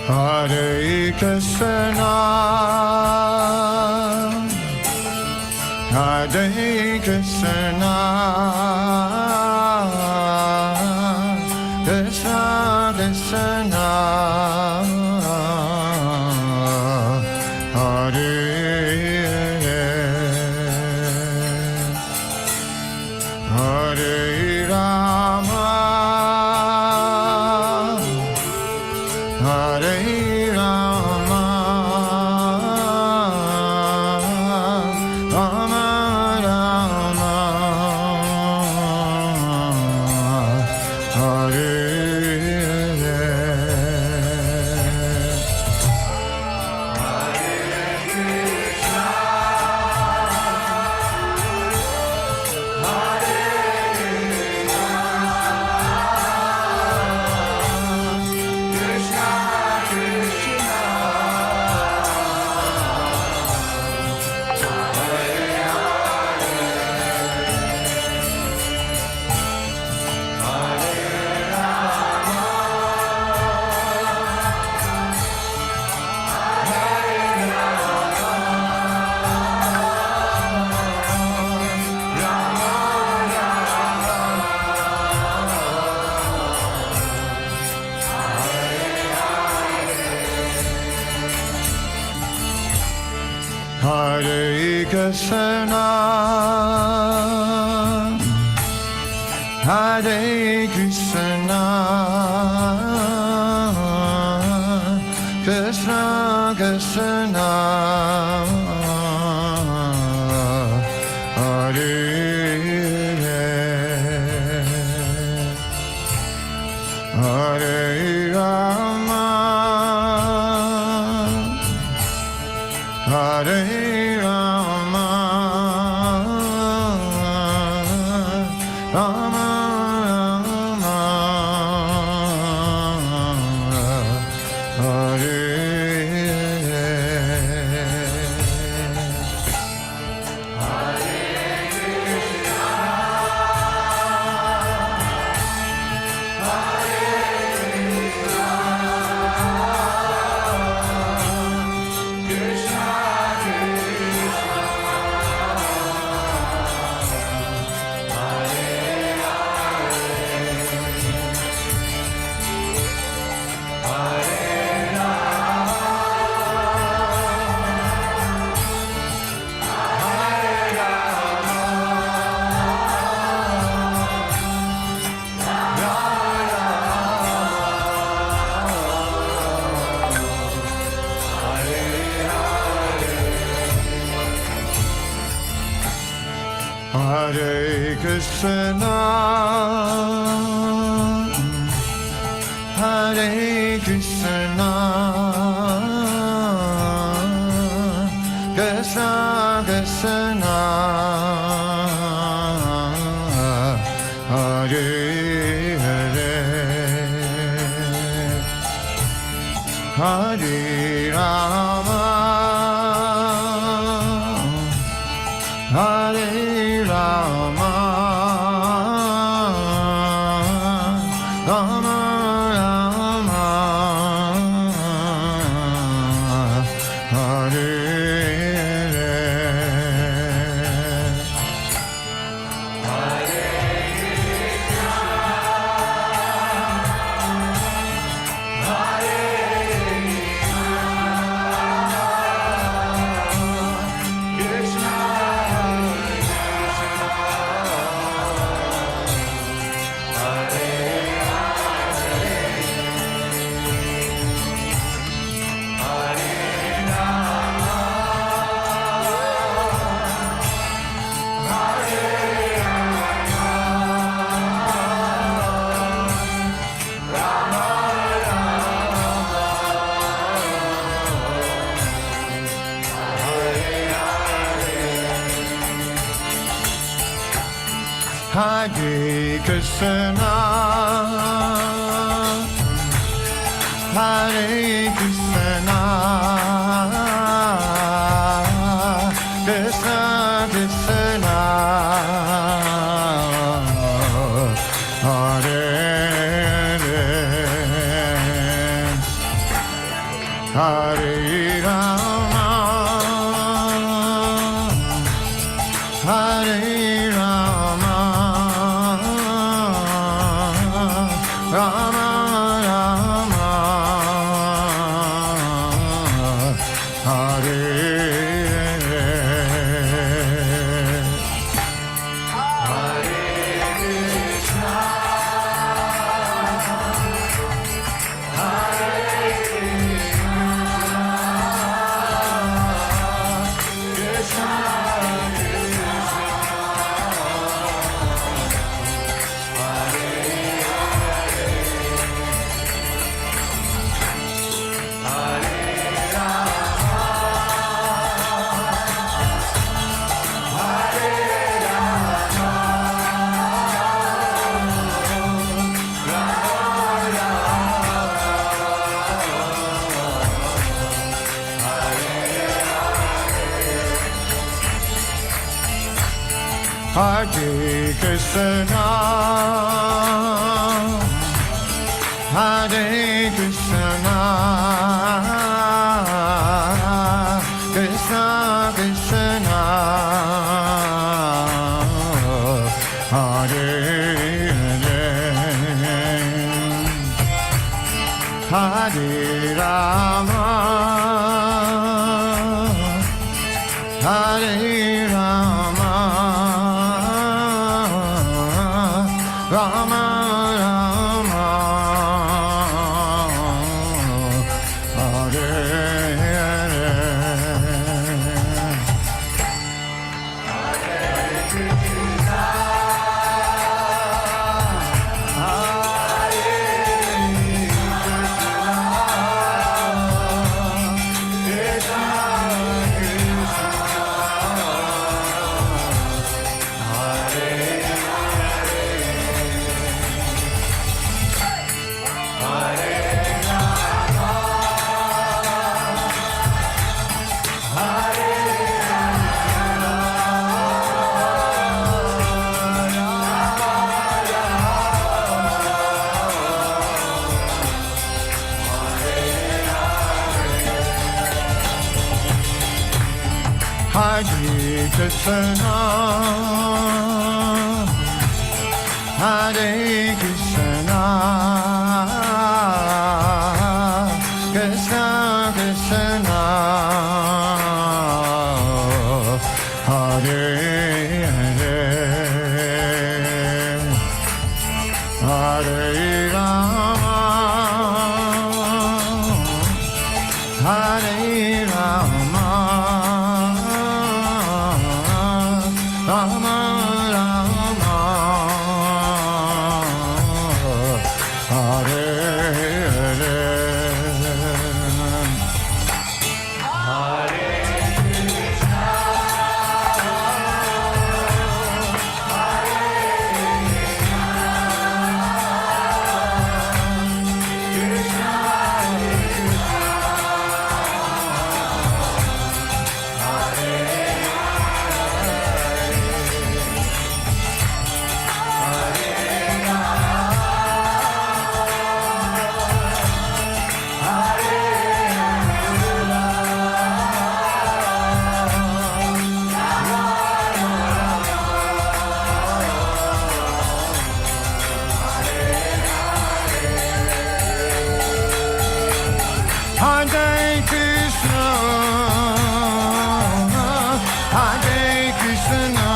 Hare Krishna, Hare Krishna, Krishna Krishna, Hare Hare Rama, Hare Rama, Rama Rama, Hare Hare Krishna, Hare Krishna, Krishna Krishna, Hare Hare Rama, Hare Rama, Rama Rama, Hare Hare Krishna, Hare Krishna, Krishna Krishna, Hare Hare, Hare Rama, Hare Rama, Rama Rama, Hare Hare Krishna, Hare Krishna, Krishna Krishna, Hare Rama Rama Hare Hare Krishna, Hare Krishna, Krishna Krishna, Hare Hare, Hare Rama, Hare Rama. Rama Rama Hare Hare Hare Krishna Hare Krishna Krishna Hare Krishna, Hare Krishna, Krishna Krishna, Hare Hare, Hare Rama, Hare Rama. Rama Rama Hare Hare Hare Krishna Hare Krishna Hare Krishna, Hare Krishna,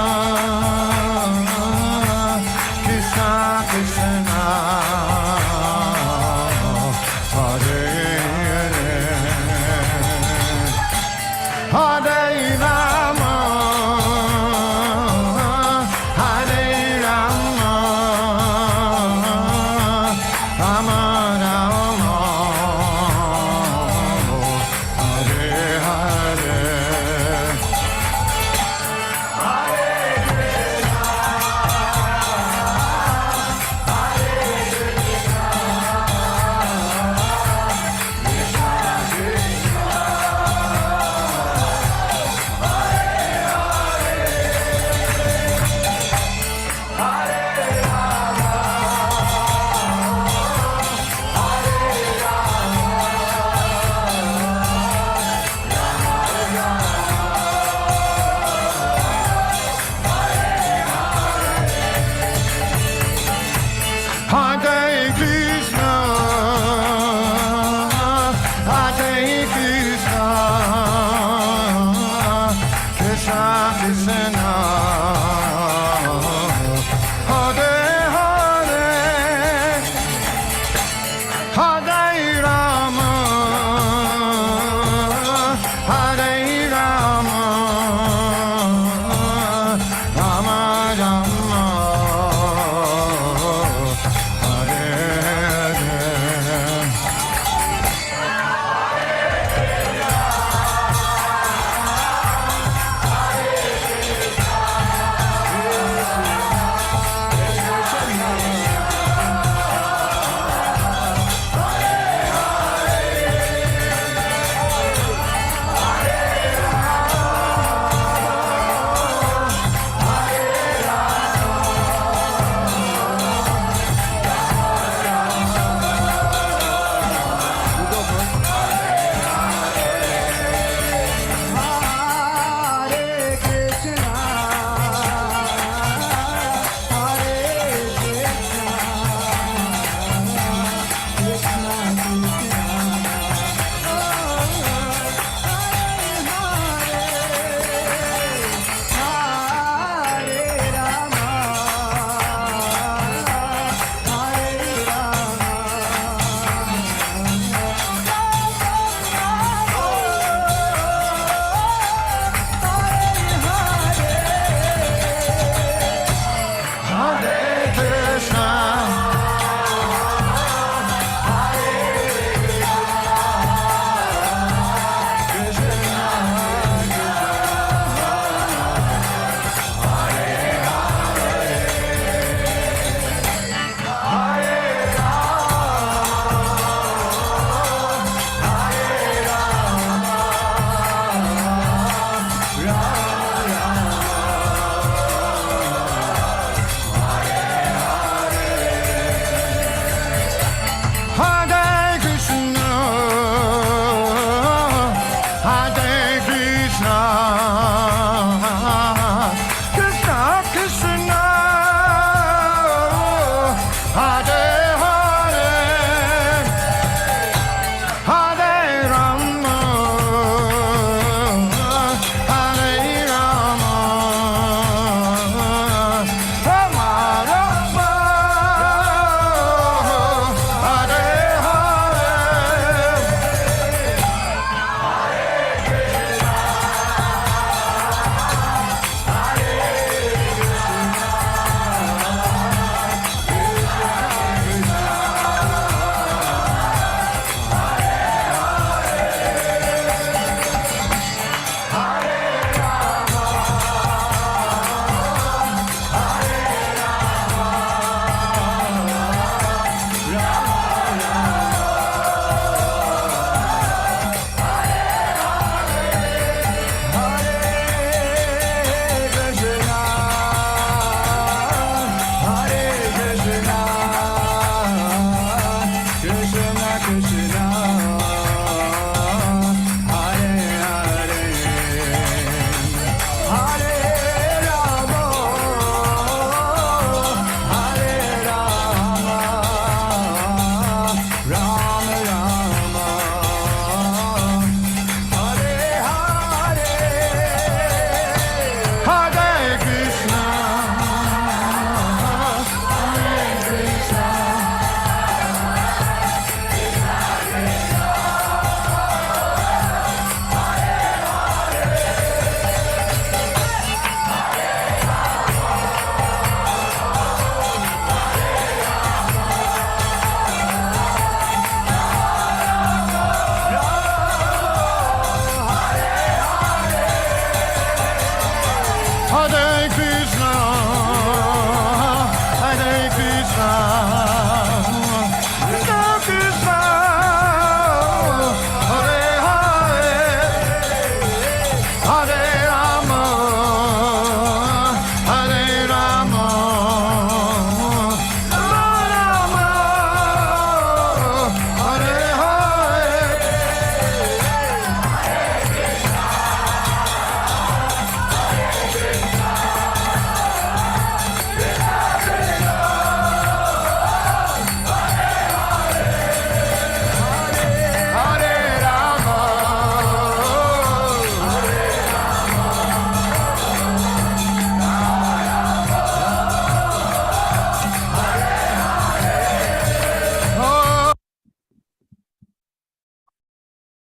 Krishna Krishna, Hare Hare, Hare Rama, Hare Rama, Rama Rama. Hare Krishna.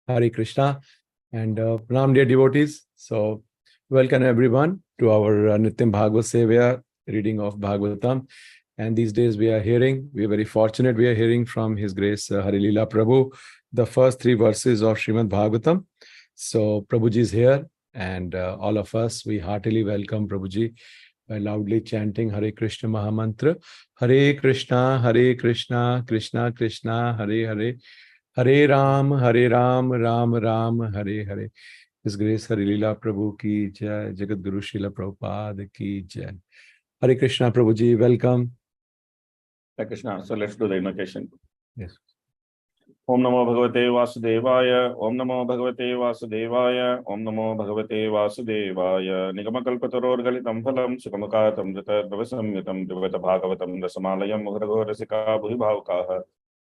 Hare Krishna and Pranam, dear devotees. So, welcome everyone to our Nityam Bhagavad Sevaya reading of Bhagavatam. And these days we are very fortunate, we are hearing from His Grace Harilila Prabhu, the first 3 verses of Srimad Bhagavatam. So, Prabhuji is here, and all of us, we heartily welcome Prabhuji by loudly chanting Hare Krishna Mahamantra. Hare Krishna, Krishna Krishna, Hare Hare. Hare Ram, Ram Ram, Hare Hare. His Grace Harilila Prabhu ki jai, Jagat Guru Srila Prabhupada ki jai. Hare Krishna Prabhuji, welcome. Hare Krishna. So let's do the invocation. Yes. Om Namo Bhagavate Vasudevaya. Om Namo Bhagavate Vasudevaya. Om Namo Bhagavate Vasudevaya. Nigamakalpataror galitam phalam sukamakatam drita davasamyatam divata bhagavatam rasamalayam mughrago rasika bhuvibhavkaha.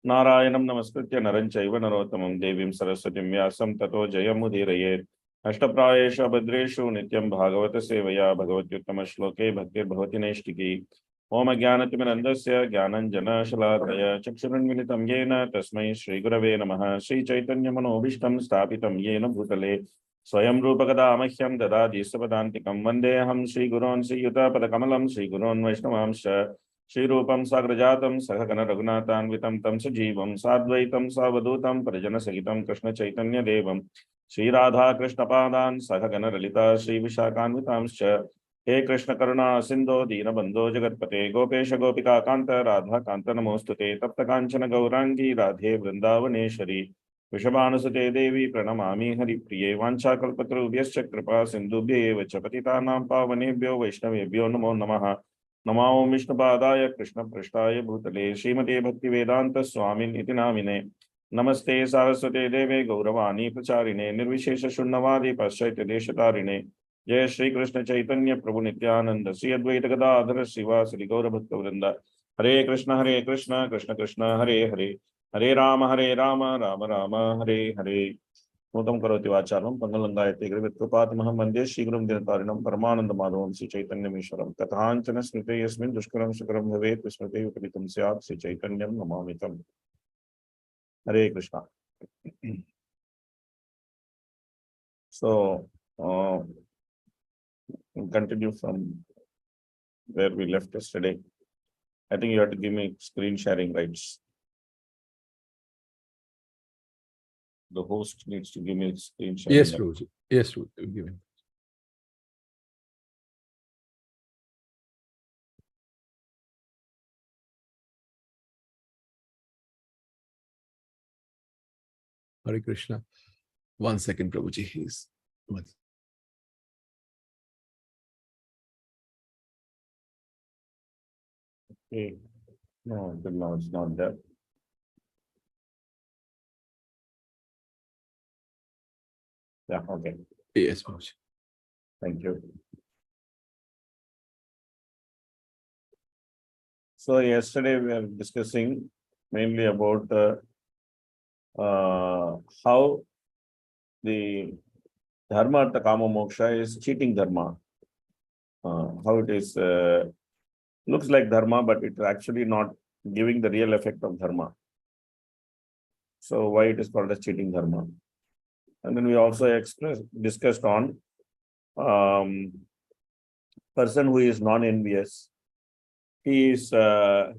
Narayanam namaskritya naranchaiva narottamam devim saraswatim vyasam tato jayamudhirayet. Ashtaprayesha badreshu nityam bhagavata sevaya bhagavatyuttama shloke bhaktir bhavati naishtiki. Om Jnanatimirandasya Jnananjana-shalakaya Chakshurunmilitam Yena Tasmai Shri Gurave Namaha Shri Chaitanya Manobhishtam Stapitam Yena Bhutale Swayam Rupakada Amahyam Dadadi Sapadantikam Vandeham Shri Gurun Sri Yuta Padakamalam Shri Gurun Vaishnavamsha Shri Rupam Sagrajatam Sahagana Raghunathan Vitam Tam Sajivam Sadvaitam Savadutam Parajana Sahitam Krishna Chaitanya Devam Shri Radha Krishna Padan Sahagana Lalita Shri Vishakan Vitamscha हे कृष्ण करुणा सिंधो दीनबंधो जगत्पते गोपेश गोपिका कांत राधा कांत नमोस्तुते तप्त कांचन गौरांगी राधे वृंदावनेश्वरी वृषभानुसुते देवी प्रणमामि हरिप्रिये वाञ्छाकल्पतरुभ्यश्च कृपा सिन्धुभ्येव च पतितानां पावनेभ्यो वैष्णवेभ्यो नमो नमः। नमो विष्णुपादाय कृष्णपृष्ठाय भूतले श्रीमते भक्तिवेदांत स्वामिनिति नामिने नमस्ते सारस्वते देवे गौरवाणी प्रचारिणे निर्विशेष शून्यवादी पाश्चात्य देशतारिणे जय श्री कृष्ण चैतन्य प्रभु नित्यानंद श्री अद्वैत गदाधर श्रीवासरि गौर भक्त वृंद हरे कृष्ण कृष्ण कृष्ण हरे हरे हरे राम राम राम हरे हरे। नूतम करोति वाचालं पंगलंगायते कृपातमहं वन्दे श्रीगुरुं दिनतारिणं परमानंद माधवं श्री चैतन्यमीश्वरं कथाञ्चन स्मृते यस्मिन् दुष्करं सुकरं भवेत् विस्मृते विपरीतं स्यात् श्री चैतन्यं नमामि तम्। हरे Krishna. So continue from where we left yesterday. I think you have to give me screen sharing rights. The host needs to give me screen sharing. Yes, Prabhuji. Yes, Prabhuji. Give him. Hare Krishna. 1 second, Prabhuji. He's one. Okay. No, it's not there. Yeah, okay. Yes, Prabhuji. Thank you. So yesterday we were discussing mainly about how the dharma artha kama moksha is cheating dharma. How it is looks like dharma, but it's actually not giving the real effect of dharma. So why it is called as cheating dharma? And then we also discussed on person who is non-envious. He is the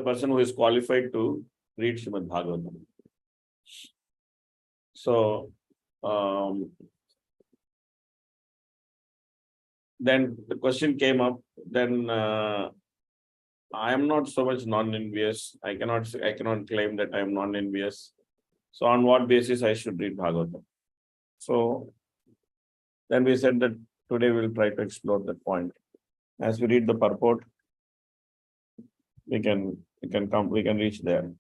person who is qualified to read Srimad Bhagavatam. So then the question came up, then I am not so much non-envious. I cannot claim that I am non-envious. So on what basis I should read Bhagavatam? So then we said that today we will try to explore that point. As we read the purport, we can reach there.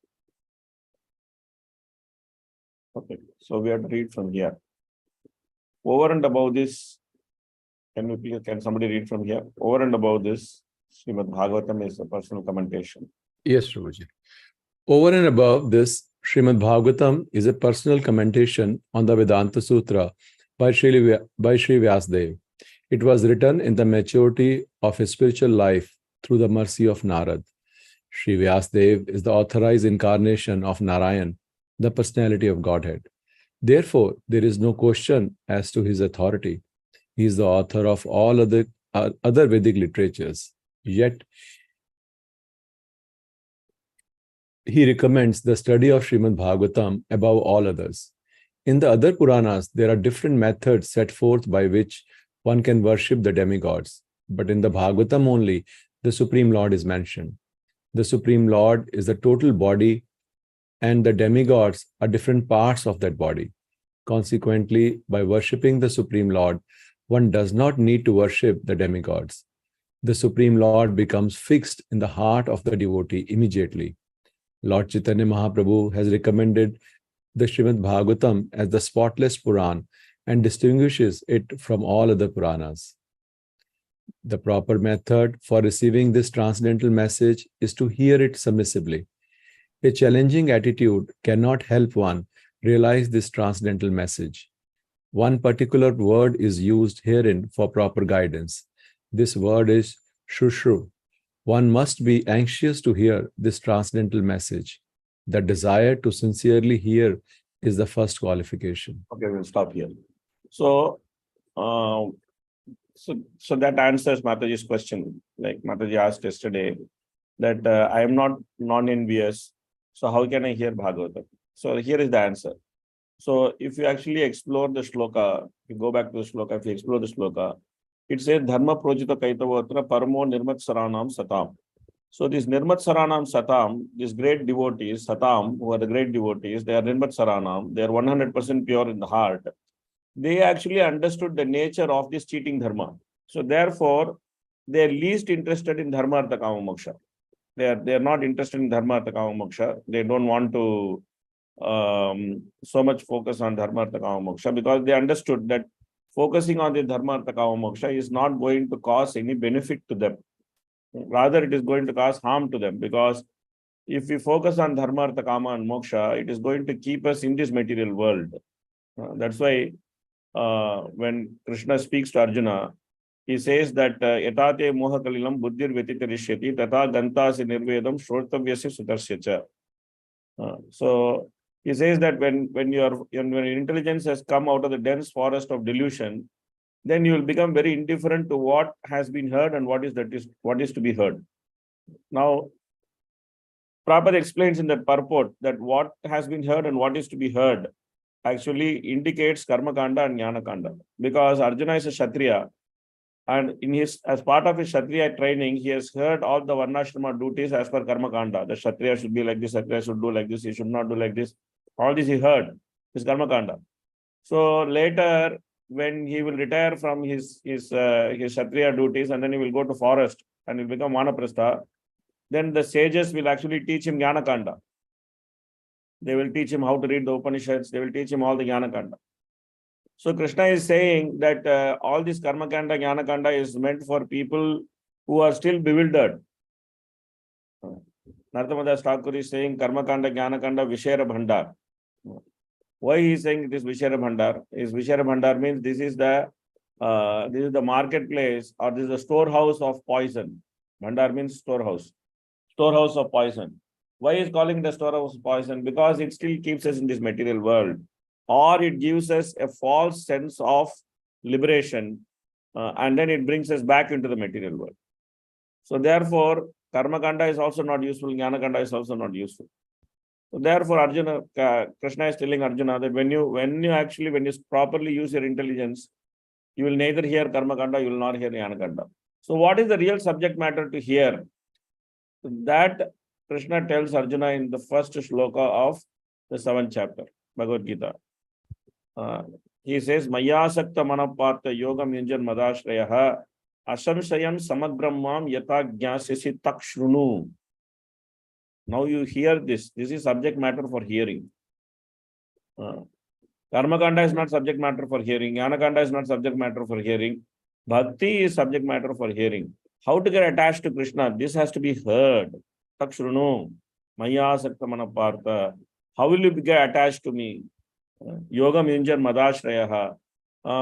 Okay, so we have to read from here. Over and above this, can somebody read from here? Over and above this, Srimad Bhagavatam is a personal commentation. Yes, Prabhuji. Over and above this, Srimad Bhagavatam is a personal commentation on the Vedanta Sutra by Sri Vyasdev. It was written in the maturity of his spiritual life through the mercy of Narad. Sri Vyasdev is the authorized incarnation of Narayan, the personality of Godhead. Therefore, there is no question as to his authority. He is the author of all other Vedic literatures. Yet, he recommends the study of Srimad Bhagavatam above all others. In the other Puranas, there are different methods set forth by which one can worship the demigods. But in the Bhagavatam only, the Supreme Lord is mentioned. The Supreme Lord is the total body, and the demigods are different parts of that body. Consequently, by worshipping the Supreme Lord, one does not need to worship the demigods. The Supreme Lord becomes fixed in the heart of the devotee immediately. Lord Chaitanya Mahaprabhu has recommended the Srimad Bhagavatam as the spotless Puran and distinguishes it from all other Puranas. The proper method for receiving this transcendental message is to hear it submissively. A challenging attitude cannot help one realize this transcendental message. One particular word is used herein for proper guidance. This word is shushru. One must be anxious to hear this transcendental message. The desire to sincerely hear is the first qualification. Okay, we'll stop here. So, so that answers Mataji's question. Like Mataji asked yesterday, that I am not non-envious. So how can I hear Bhagavatam? So here is the answer. So if you actually explore the shloka, if you go back to the shloka, if you explore the shloka, it says Dharma Projita Kaitavatra Paramo Nirmat Saranam Satam. So this Nirmat Saranam Satam, these great devotees, Satam, who are the great devotees, they are Nirmat Saranam, they are 100% pure in the heart. They actually understood the nature of this cheating dharma. So therefore, they are least interested in Dharma Artha Kama Moksha. They are not interested in Dharma Artha Kama Moksha. They don't want to so much focus on Dharma Artha Kama Moksha, because they understood that focusing on the Dharma Artha Kama Moksha is not going to cause any benefit to them. Rather, it is going to cause harm to them, because if we focus on Dharma Artha Kama and Moksha, it is going to keep us in this material world. That's why when Krishna speaks to Arjuna, he says that Yatate moha kalilam buddhir vetitarishyati tata gantasi nirvedam shrotavyasya sudarsyacha. So he says that when your intelligence has come out of the dense forest of delusion, then you will become very indifferent to what has been heard and what is to be heard. Now, Prabhupada explains in that purport that what has been heard and what is to be heard actually indicates Karma Kanda and Jnana Kanda, because Arjuna is a Kshatriya, and as part of his Kshatriya training, he has heard all the Varnashrama duties as per Karma Kanda. The Kshatriya should be like this, Kshatriya should do like this, he should not do like this. All this he heard, his Karma Kanda. So later, when he will retire from his Kshatriya duties, and then he will go to forest and will become Vanaprastha, then the sages will actually teach him Jnana Kanda. They will teach him how to read the Upanishads. They will teach him all the Jnana Kanda. So Krishna is saying that all this Karma Kanda, Jnana Kanda is meant for people who are still bewildered. Nartamadas Thakur is saying Karma Kanda, Jnana Kanda, Vishera Bhandar. Why he is saying it is Vishera Bhandar? Vishera Bhandar means this is the marketplace, or this is the storehouse of poison. Bhandar means storehouse of poison. Why is calling the storehouse of poison? Because it still keeps us in this material world, or it gives us a false sense of liberation, and then it brings us back into the material world. So therefore, Karma Kanda is also not useful, Jnana Kanda is also not useful. So therefore, Krishna is telling Arjuna that when you properly use your intelligence, you will neither hear Karma Kanda, you will not hear Jnana Kanda. So what is the real subject matter to hear? That Krishna tells Arjuna in the first shloka of the 7th chapter, Bhagavad Gita. He says, Mayasakta manapartha yogam yunjan madashrayaha asamsayam samagrahmam yata jnasasi takshrunu. Now you hear this. This is subject matter for hearing. Karma Kanda is not subject matter for hearing. Jnana Kanda is not subject matter for hearing. Bhakti is subject matter for hearing. How to get attached to Krishna? This has to be heard. Takshrunu, Maya Sakta Manapartha. How will you get attached to me? Yogam Yunjan Madashrayaha.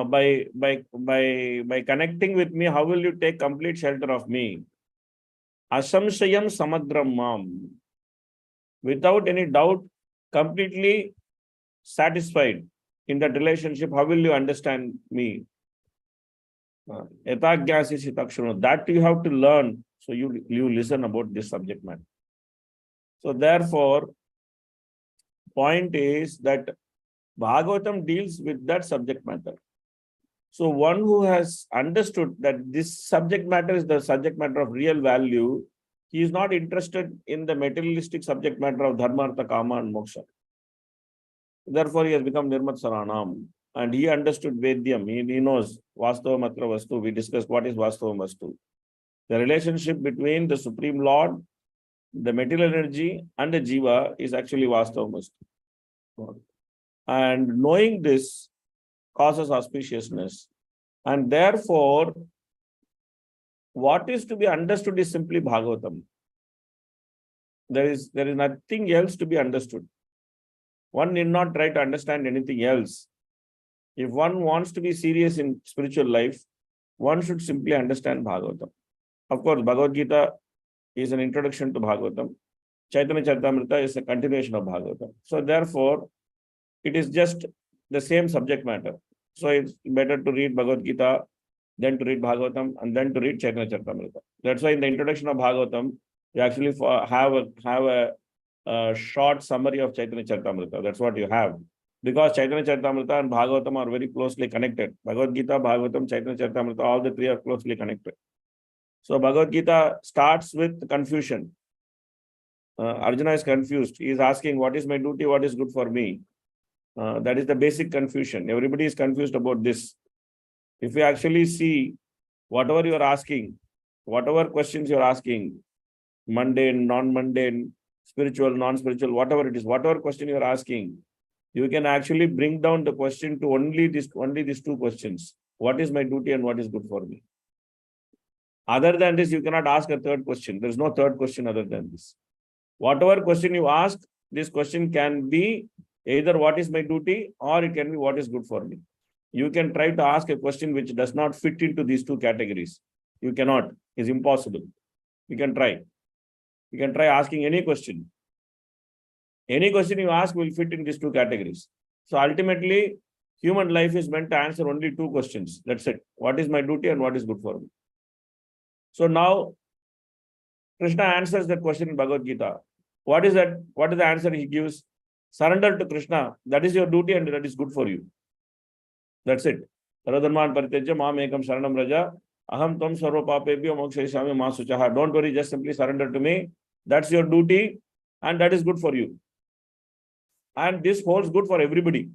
By connecting with me, how will you take complete shelter of me? Asamshayam samadram mam. Without any doubt, completely satisfied in that relationship, how will you understand me? That you have to learn. So you listen about this subject matter. So therefore, point is that Bhagavatam deals with that subject matter. So one who has understood that this subject matter is the subject matter of real value, he is not interested in the materialistic subject matter of dharma, artha, kama and moksha. Therefore, he has become Nirmat Saranam. And he understood Vedyam. He knows Vastava Matra Vastu. We discussed what is Vastava Vastu. The relationship between the Supreme Lord, the material energy, and the Jiva is actually Vastava Vastu. And knowing this causes auspiciousness. And therefore, what is to be understood is simply Bhagavatam. There is nothing else to be understood. One need not try to understand anything else. If one wants to be serious in spiritual life, one should simply understand Bhagavatam. Of course, Bhagavad Gita is an introduction to Bhagavatam. Chaitanya Charitamrita is a continuation of Bhagavatam. So therefore, it is just the same subject matter. So it's better to read Bhagavad Gita, then to read Bhagavatam, and then to read Chaitanya Charitamrita. That's why in the introduction of Bhagavatam, you actually have a short summary of Chaitanya Charitamrita. That's what you have. Because Chaitanya Charitamrita and Bhagavatam are very closely connected. Bhagavad Gita, Bhagavatam, Chaitanya Charitamrita, all the three are closely connected. So Bhagavad Gita starts with confusion. Arjuna is confused. He is asking, what is my duty? What is good for me? That is the basic confusion. Everybody is confused about this. If you actually see whatever you are asking, whatever questions you are asking, mundane, non-mundane, spiritual, non-spiritual, whatever it is, whatever question you are asking, you can actually bring down the question to only these two questions. What is my duty and what is good for me? Other than this, you cannot ask a third question. There is no third question other than this. Whatever question you ask, this question can be either what is my duty or it can be what is good for me. You can try to ask a question which does not fit into these two categories. You cannot. It's impossible. You can try. You can try asking any question. Any question you ask will fit in these two categories. So ultimately, human life is meant to answer only two questions. That's it. What is my duty and what is good for me? So now, Krishna answers that question in Bhagavad Gita. What is that? What is the answer he gives? Surrender to Krishna. That is your duty and that is good for you. That's it. Saradharman paritejya mam ekam sharanam raja. Aham tam sarva papebhyo mokshayishyami ma suchaha. Don't worry, just simply surrender to me. That's your duty and that is good for you. And this holds good for everybody.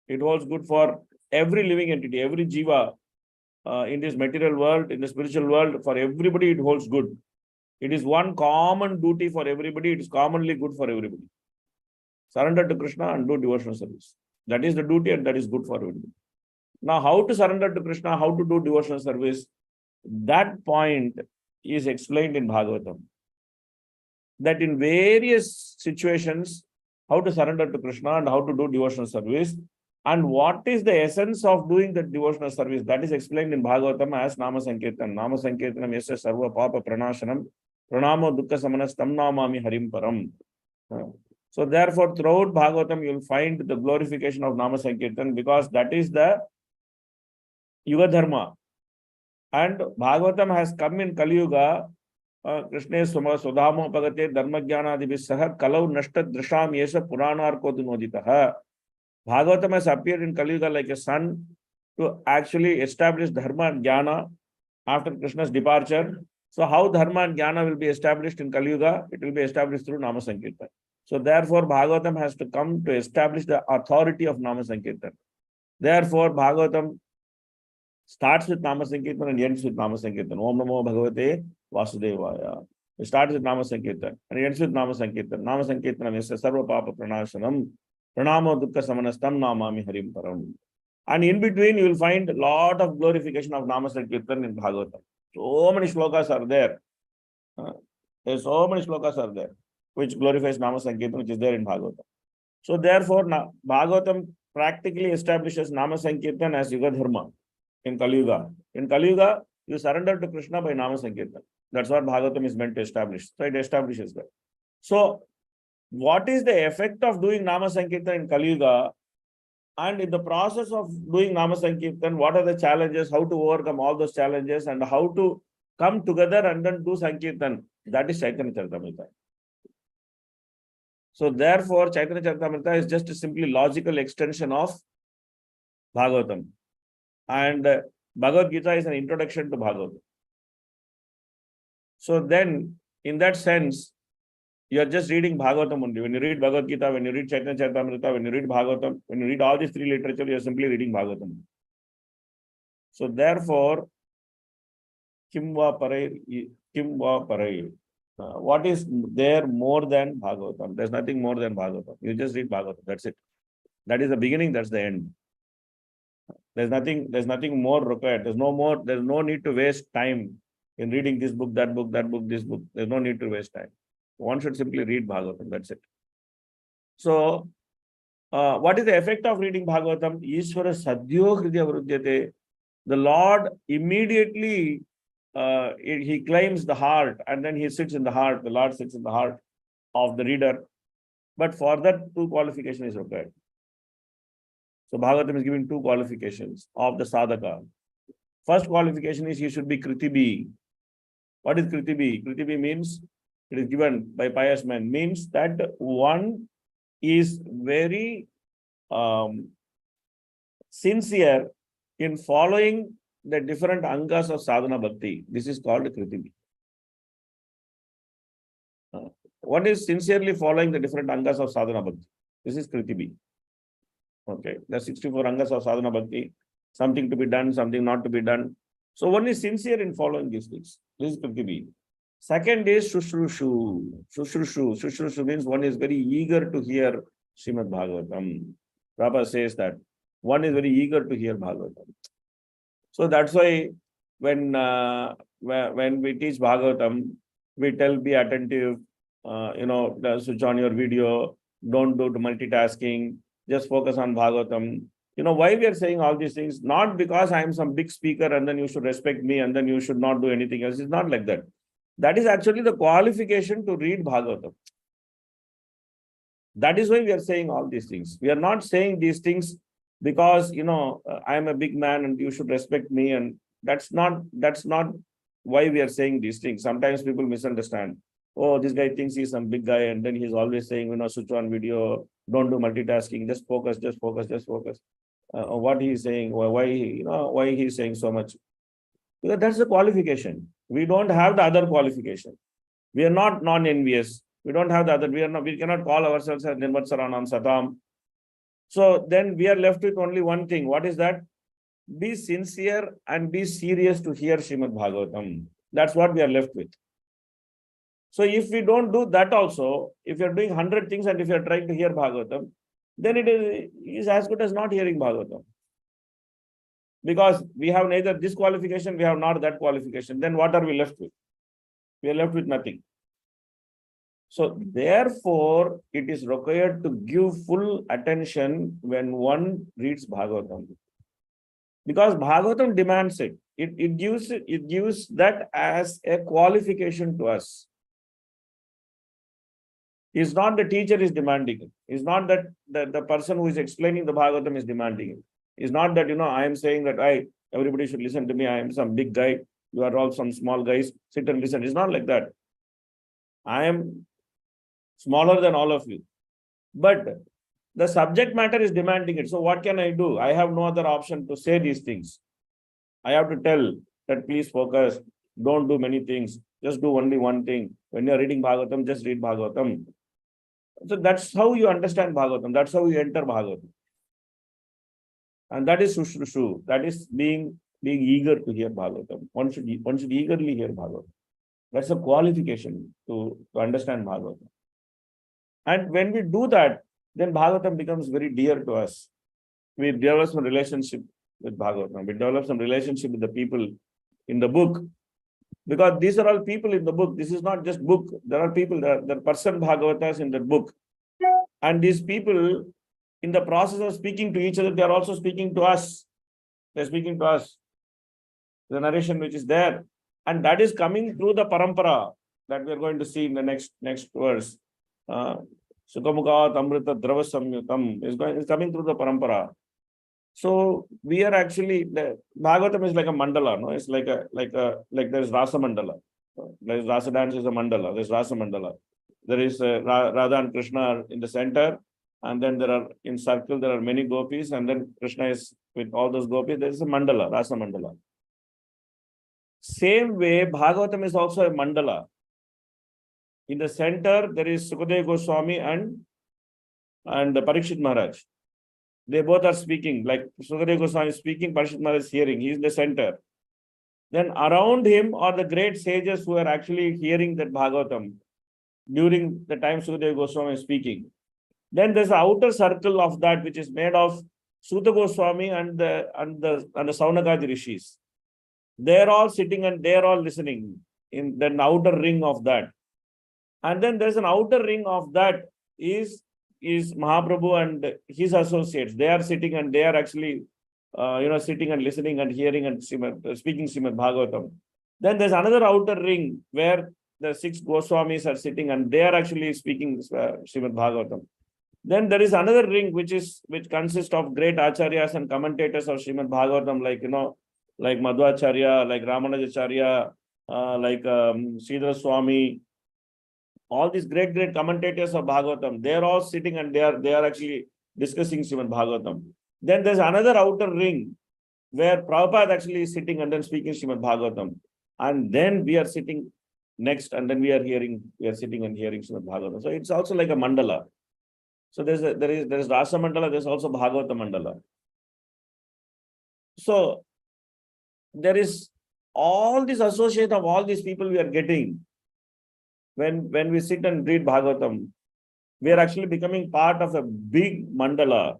It holds good for every living entity, every jiva in this material world, in the spiritual world. For everybody, it holds good. It is one common duty for everybody. It is commonly good for everybody. Surrender to Krishna and do devotional service. That is the duty and that is good for everybody. Now, how to surrender to Krishna, how to do devotional service, that point is explained in Bhagavatam. That in various situations, how to surrender to Krishna and how to do devotional service, and what is the essence of doing the devotional service, that is explained in Bhagavatam as Nama Sankirtan. Nama Sankirtanam yasya sarva papa pranashanam pranamo dukkha samanas tam namami harim param. So therefore, throughout Bhagavatam, you will find the glorification of Nama Sankirtan because that is the Yuga Dharma. And Bhagavatam has come in Kali Yuga. Krishna Sudhamo Pagate Dharma Jnana Adibhisaha Kalau Nashtat Drisham Yesa Puranarko Dunoditaha. Bhagavatam has appeared in Kali Yuga like a sun to actually establish Dharma and Jnana after Krishna's departure. So how Dharma and Jnana will be established in Kali Yuga? It will be established through Nama Sankirtan. So therefore, Bhagavatam has to come to establish the authority of Nama Sankirtan. Therefore, Bhagavatam starts with Nama Sankirtan and ends with Nama Sankirtan. Om Namo Bhagavate Vasudevaya. It starts with Nama Sankirtan and ends with Nama Sankirtan. Nama Sankirtanam yasya sarva papa pranashanam pranamo dukkha samanastam namami harim param. And in between, you will find a lot of glorification of Nama Sankirtan in Bhagavatam. So many shlokas are there. There's so many shlokas are there which glorifies Nama Sankirtan, which is there in Bhagavatam. So therefore, Bhagavatam practically establishes Nama Sankirtan as Yuga Dharma in Kali Yuga. In Kali Yuga, You surrender to Krishna by Nama Sankirtan. That's what Bhagavatam is meant to establish. So it establishes that. So, what is the effect of doing Nama Sankirtan in Kali Yuga? And in the process of doing Nama Sankirtan, what are the challenges, how to overcome all those challenges, and how to come together and then do Sankirtan? That is Chaitanya Charitamrita. So therefore, Chaitanya Charitamrita is just a simply logical extension of Bhagavatam. And Bhagavad Gita is an introduction to Bhagavatam. So then, in that sense, you are just reading Bhagavatam only. When you read Bhagavad Gita, when you read Chaitanya Charitamrita, when you read Bhagavatam, when you read all these three literature, you are simply reading Bhagavatam. So therefore, Kim va parai. What is there more than Bhagavatam? There's nothing more than Bhagavatam. You just read Bhagavatam. That's it. That is the beginning. That's the end. There's nothing more required. There's no need to waste time in reading this book, that book, this book. There's no need to waste time. One should simply read Bhagavatam. That's it. So, what is the effect of reading Bhagavatam? Ishvara sadhyo hridya vrudyate. The Lord immediately he claims the heart, and then he sits in the heart. The Lord sits in the heart of the reader. But for that, 2 qualifications is required. So Bhagavatam is giving 2 qualifications of the sadhaka. First qualification is he should be kritibi. What is kritibi? Kritibi means, it is given by pious men, means that one is very sincere in following the different angas of sadhana bhakti. This is called kritibi. One is sincerely following the different angas of sadhana bhakti. This is kritibi. Okay, there are 64 angas of sadhana bhakti. Something to be done, something not to be done. So one is sincere in following these things. This is kritibi. Second is shushrushu. Shushrushu means one is very eager to hear Srimad Bhagavatam. Prabhupada says that one is very eager to hear Bhagavatam. So that's why when we teach Bhagavatam, we tell be attentive, switch on your video, don't do multitasking, just focus on Bhagavatam. Why we are saying all these things? Not because I am some big speaker and then you should respect me and then you should not do anything else. It's not like that. That is actually the qualification to read Bhagavatam. That is why we are saying all these things. We are not saying these things because, I am a big man and you should respect me. And that's not why we are saying these things. Sometimes people misunderstand. Oh, this guy thinks he's some big guy and then he's always saying, switch on video, don't do multitasking, just focus. What he's saying, why he's saying so much. Because that's the qualification. We don't have the other qualification. We are not non-envious. We don't have the other. We cannot call ourselves as Nirmatsaranam Satam. So then we are left with only one thing. What is that? Be sincere and be serious to hear Srimad Bhagavatam. That's what we are left with. So if we don't do that also, if you are doing 100 things and if you are trying to hear Bhagavatam, then it is as good as not hearing Bhagavatam. Because we have neither this qualification, we have not that qualification. Then what are we left with? We are left with nothing. So therefore, it is required to give full attention when one reads Bhagavatam. Because Bhagavatam demands it. It gives that as a qualification to us. It's not the teacher is demanding it. It's not that the person who is explaining the Bhagavatam is demanding it. It's not that, I am saying that everybody should listen to me. I am some big guy. You are all some small guys. Sit and listen. It's not like that. I am smaller than all of you. But the subject matter is demanding it. So what can I do? I have no other option to say these things. I have to tell that please focus. Don't do many things. Just do only one thing. When you are reading Bhagavatam, just read Bhagavatam. So that's how you understand Bhagavatam. That's how you enter Bhagavatam. And that is Shushrushu. That is being eager to hear Bhagavatam. One should eagerly hear Bhagavatam. That's a qualification to understand Bhagavatam. And when we do that, then Bhagavatam becomes very dear to us. We develop some relationship with Bhagavatam. We develop some relationship with the people in the book. Because these are all people in the book. This is not just book. There are people, there are person Bhagavatas in the book. And these people, in the process of speaking to each other, they are also speaking to us. They're speaking to us. the narration which is there, and that is coming through the parampara that we are going to see in the next verse. Sukhamukat Amrita Drava Samyutam is coming through the parampara. So we are actually, the Bhagavatam is like a mandala, no? It's like there's Rasa Mandala. There's Rasa dance is a mandala. There's Rasa Mandala. There is Radha and Krishna are in the center, and then there are in circle there are many gopis, and then Krishna is with all those gopis. There is a mandala, Rasa Mandala. Same way, Bhagavatam is also a mandala. In the center there is Sukadeva Goswami and Parikshit Maharaj. They both are speaking, like Sukadeva Goswami is speaking, Parikshit Maharaj is hearing. He is in the center. Then around him are the great sages who are actually hearing that Bhagavatam during the time Sukadeva Goswami is speaking. Then there's an outer circle of that which is made of Suta Goswami and the Saunakadi Rishis. They're all sitting and they're all listening in the outer ring of that. And then there's an outer ring of that is Mahaprabhu and his associates. They are sitting and they are actually sitting and listening and hearing and speaking Srimad Bhagavatam. Then there's another outer ring where the 6 Goswamis are sitting and they are actually speaking Srimad Bhagavatam. Then there is another ring which consists of great acharyas and commentators of Srimad Bhagavatam, like Madhvacharya, like Ramanujacharya, like Sridhar Swami. All these great commentators of Bhagavatam, they are all sitting and they are actually discussing Srimad Bhagavatam. Then there's another outer ring where Prabhupada actually is sitting and then speaking Srimad Bhagavatam. And then we are sitting next and then we are sitting and hearing Srimad Bhagavatam. So it's also like a mandala. So there is Rasa Mandala, there's also Bhagavata Mandala. So there is all this associate of all these people we are getting. When we sit and read Bhagavatam, we are actually becoming part of a big mandala.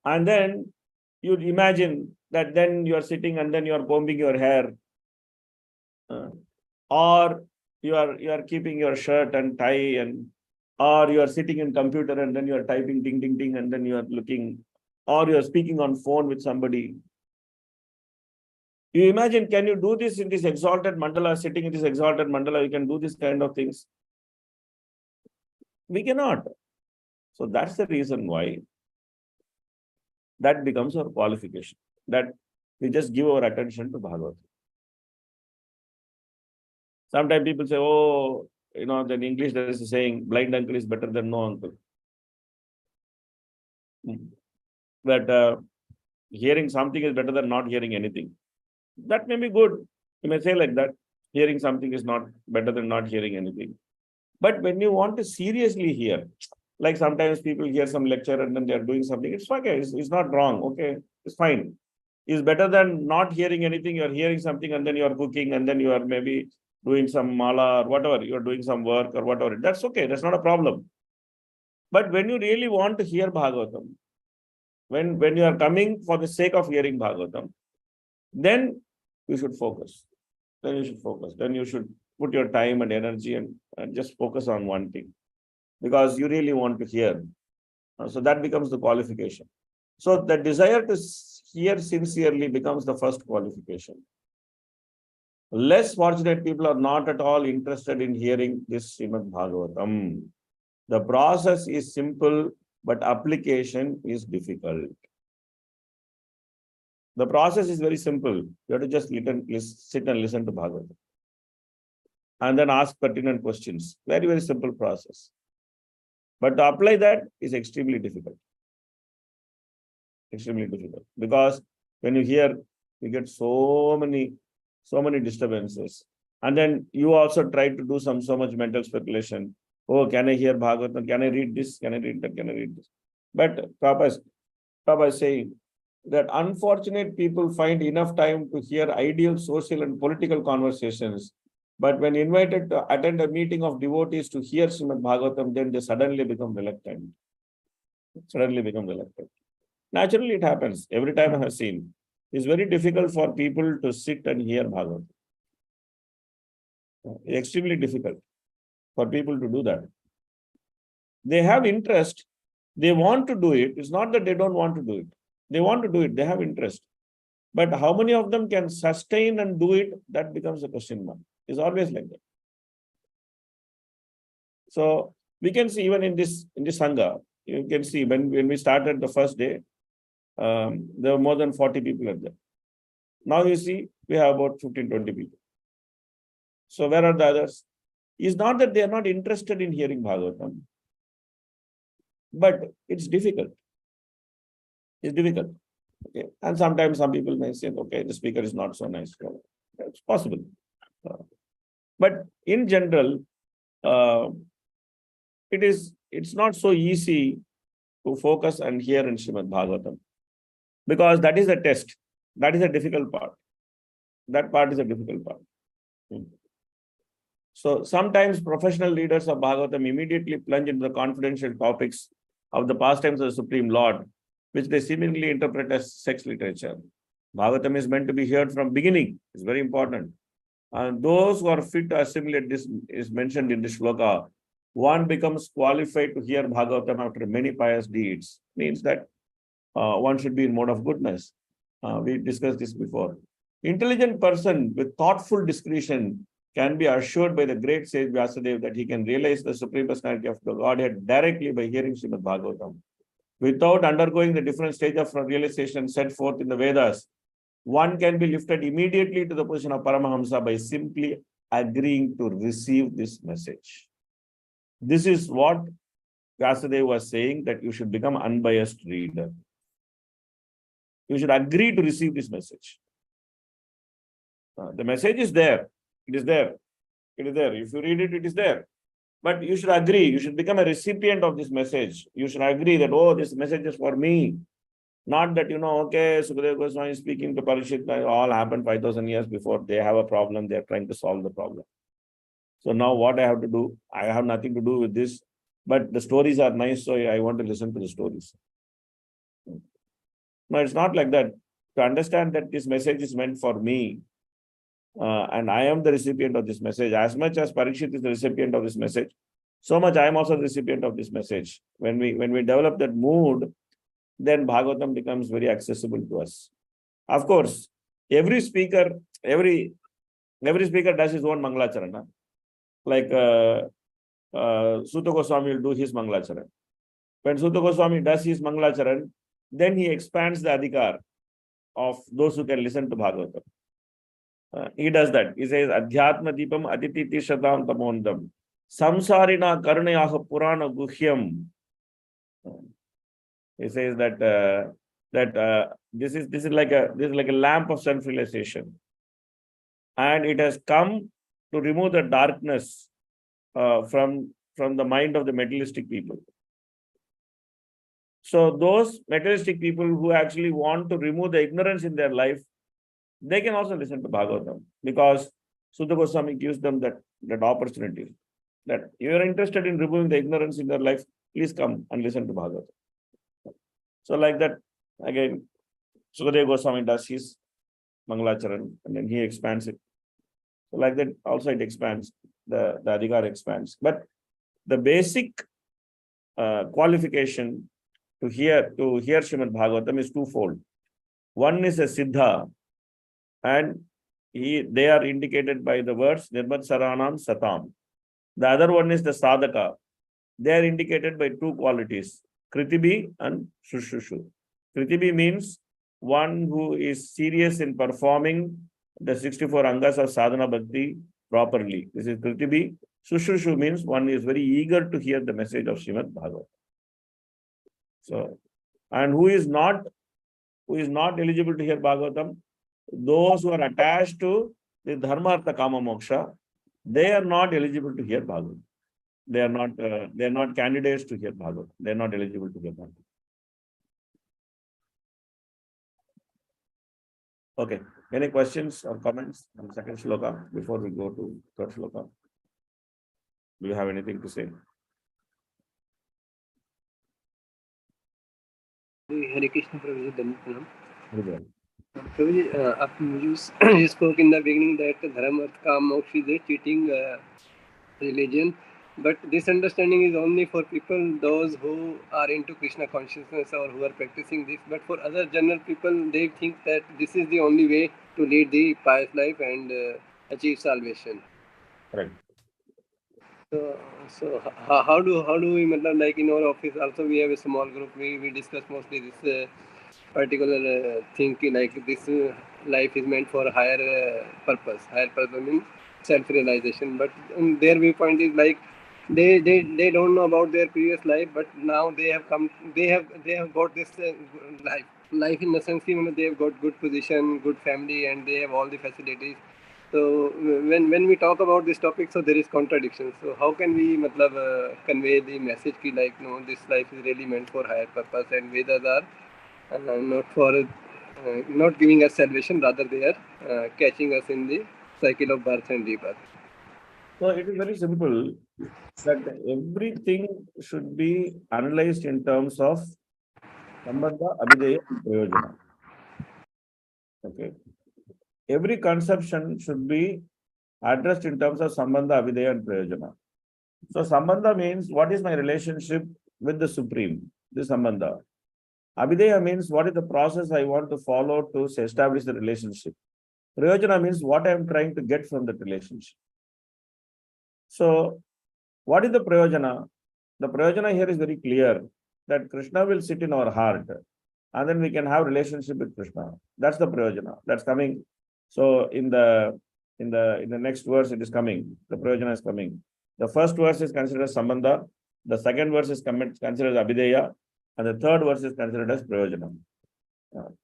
And then you imagine that then you are sitting and then you are combing your hair, or you are keeping your shirt and tie, or you are sitting in computer and then you are typing ding ding ding and then you are looking, or you are speaking on phone with somebody. You imagine, can you do this in this exalted mandala, sitting in this exalted mandala, you can do this kind of things? We cannot. So that's the reason why that becomes our qualification, that we just give our attention to Bhagavatam. Sometimes people say, oh, then in English there is a saying, blind uncle is better than no uncle. That hearing something is better than not hearing anything. That may be good. You may say like that. Hearing something is not better than not hearing anything. But when you want to seriously hear, like sometimes people hear some lecture and then they are doing something, it's okay. It's not wrong. Okay, it's fine. It's better than not hearing anything. You are hearing something and then you are cooking and then you are maybe doing some mala or whatever. You are doing some work or whatever. That's okay. That's not a problem. But when you really want to hear Bhagavatam, when you are coming for the sake of hearing Bhagavatam, then you should focus. Then you should put your time and energy and just focus on one thing, because you really want to hear. So that becomes the qualification. So the desire to hear sincerely becomes the first qualification. Less fortunate people are not at all interested in hearing this Srimad Bhagavatam. The process is simple, but application is difficult. The process is very simple. You have to just sit and listen to Bhagavatam. And then ask pertinent questions. Very, very simple process. But to apply that is extremely difficult. Extremely difficult. Because when you hear, you get so many disturbances. And then you also try to do so much mental speculation. Oh, can I hear Bhagavatam? Can I read this? Can I read that? Can I read this? But Prabhu is saying that unfortunate people find enough time to hear ideal social and political conversations. But when invited to attend a meeting of devotees to hear Srimad Bhagavatam, then they suddenly become reluctant. Naturally, it happens. Every time I have seen, it's very difficult for people to sit and hear Bhagavatam. Extremely difficult for people to do that. They have interest. They want to do it. It's not that they don't want to do it. They want to do it. They have interest. But how many of them can sustain and do it? That becomes a question mark. It's always like that. So we can see even in this Sangha, you can see when we started the first day, there were more than 40 people at there. Now you see, we have about 15, 20 people. So where are the others? It's not that they are not interested in hearing Bhagavatam, but it's difficult. It's difficult. Okay. And sometimes some people may say, okay, the speaker is not so nice. It's possible. But in general, it's not so easy to focus and hear in Srimad Bhagavatam, because that is the test. That is a difficult part. That part is a difficult part. So sometimes professional leaders of Bhagavatam immediately plunge into the confidential topics of the pastimes of the Supreme Lord, which they seemingly interpret as sex literature. Bhagavatam is meant to be heard from beginning. It's very important. And those who are fit to assimilate this is mentioned in this shloka. One becomes qualified to hear Bhagavatam after many pious deeds. Means that one should be in mode of goodness. We discussed this before. Intelligent person with thoughtful discretion can be assured by the great sage Vyasadeva that he can realize the Supreme Personality of the Godhead directly by hearing Srimad Bhagavatam. Without undergoing the different stage of realization set forth in the Vedas, one can be lifted immediately to the position of Paramahamsa by simply agreeing to receive this message. This is what Vyasadeva was saying, that you should become unbiased reader. You should agree to receive this message. The message is there. It is there. It is there. If you read it, it is there. But you should agree. You should become a recipient of this message. You should agree that, oh, this message is for me. Not that, okay, Sukadeva Goswami is speaking to Parikshit, that all happened 5,000 years before. They have a problem. They are trying to solve the problem. So now what I have to do? I have nothing to do with this. But the stories are nice, so I want to listen to the stories. No, it's not like that. To understand that this message is meant for me, and I am the recipient of this message, as much as Parikshit is the recipient of this message, so much I am also the recipient of this message. When we develop that mood, then Bhagavatam becomes very accessible to us. Of course, every speaker does his own Mangalacharana. Like Sutta Goswami will do his Mangalacharan. When Sutta Goswami does his Mangalacharan, then he expands the adhikar of those who can listen to Bhagavatam. He does that. He says, Adhyatma Deepam Adititi Shatam Tamondam Samsarina Karunayaha Purana Guhyam. He says that this is like a lamp of self-realization, and it has come to remove the darkness from the mind of the materialistic people. So those materialistic people who actually want to remove the ignorance in their life, they can also listen to Bhagavatam, because Sutta Goswami gives them that opportunity. That you are interested in removing the ignorance in their life, please come and listen to Bhagavatam. So like that, again, Sukadeva Goswami does his Mangalacharan, and then he expands it. So like that, also it expands, the adhikar expands. But the basic qualification to hear Srimad Bhagavatam is twofold. One is a Siddha, and they are indicated by the words Nirmat Saranam Satam. The other one is the Sadhaka. They are indicated by two qualities, Kritibi and Shushushu. Kritibi means one who is serious in performing the 64 Angas of Sadhana Bhakti properly. This is Kritibi. Shushushu means one is very eager to hear the message of Srimad Bhagavatam. So, and who is not eligible to hear Bhagavatam? Those who are attached to the Dharma Artha Kama Moksha, they are not eligible to hear Bhagavatam. They are not candidates to hear Bhagavatam. They are not eligible to hear Bhagavatam. Okay. Any questions or comments on second shloka before we go to third shloka? Do you have anything to say? Hare Krishna, Prabhu. Dhanapranam. Hare Prabhu, you spoke in the beginning that Dharma, Artha, Kama, Moksha is a cheating religion. But this understanding is only for people those who are into Krishna consciousness or who are practicing this. But for other general people, they think that this is the only way to lead the pious life and achieve salvation. Correct. So how do we matlab, like in our office also we have a small group, we discuss mostly this particular thing ki like this life is meant for higher purpose means self realization. But their viewpoint is like they don't know about their previous life, but now they have got this life in the sense that they have got good position, good family, and they have all the facilities. So when we talk about this topic, so there is contradiction. So how can we matlab, convey the message ki like no, this life is really meant for higher purpose and Vedas are not for not giving us salvation, rather they are catching us in the cycle of birth and rebirth. So it is very simple that everything should be analyzed in terms of Sambandha, Abhideya, and Prayojana. Okay. Every conception should be addressed in terms of Sambandha, Abhideya, and Prayojana. So Sambandha means what is my relationship with the Supreme, this Sambandha. Abhideya means what is the process I want to follow to establish the relationship. Prayojana means what I am trying to get from that relationship. So what is the Prayojana? The Prayojana here is very clear that Krishna will sit in our heart and then we can have relationship with Krishna. That's the Prayojana. That's coming. So in the next verse it is coming. The Prayojana is coming. The first verse is considered as Sambandha. The second verse is considered as Abhideya. And the third verse is considered as Prayojana.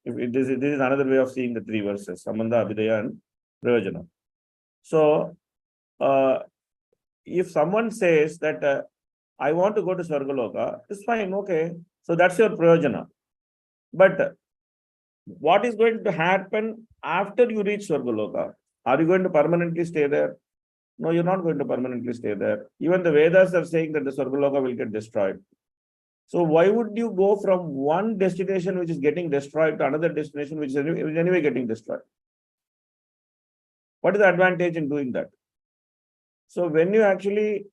This is another way of seeing the three verses, Sambandha, Abhideya, and Prayojana. So, if someone says that I want to go to Swargaloka, it's fine, okay. So that's your Prayojana. But what is going to happen after you reach Swargaloka? Are you going to permanently stay there? No, you're not going to permanently stay there. Even the Vedas are saying that the Swargaloka will get destroyed. So why would you go from one destination which is getting destroyed to another destination which is anyway getting destroyed? What is the advantage in doing that? So when you actually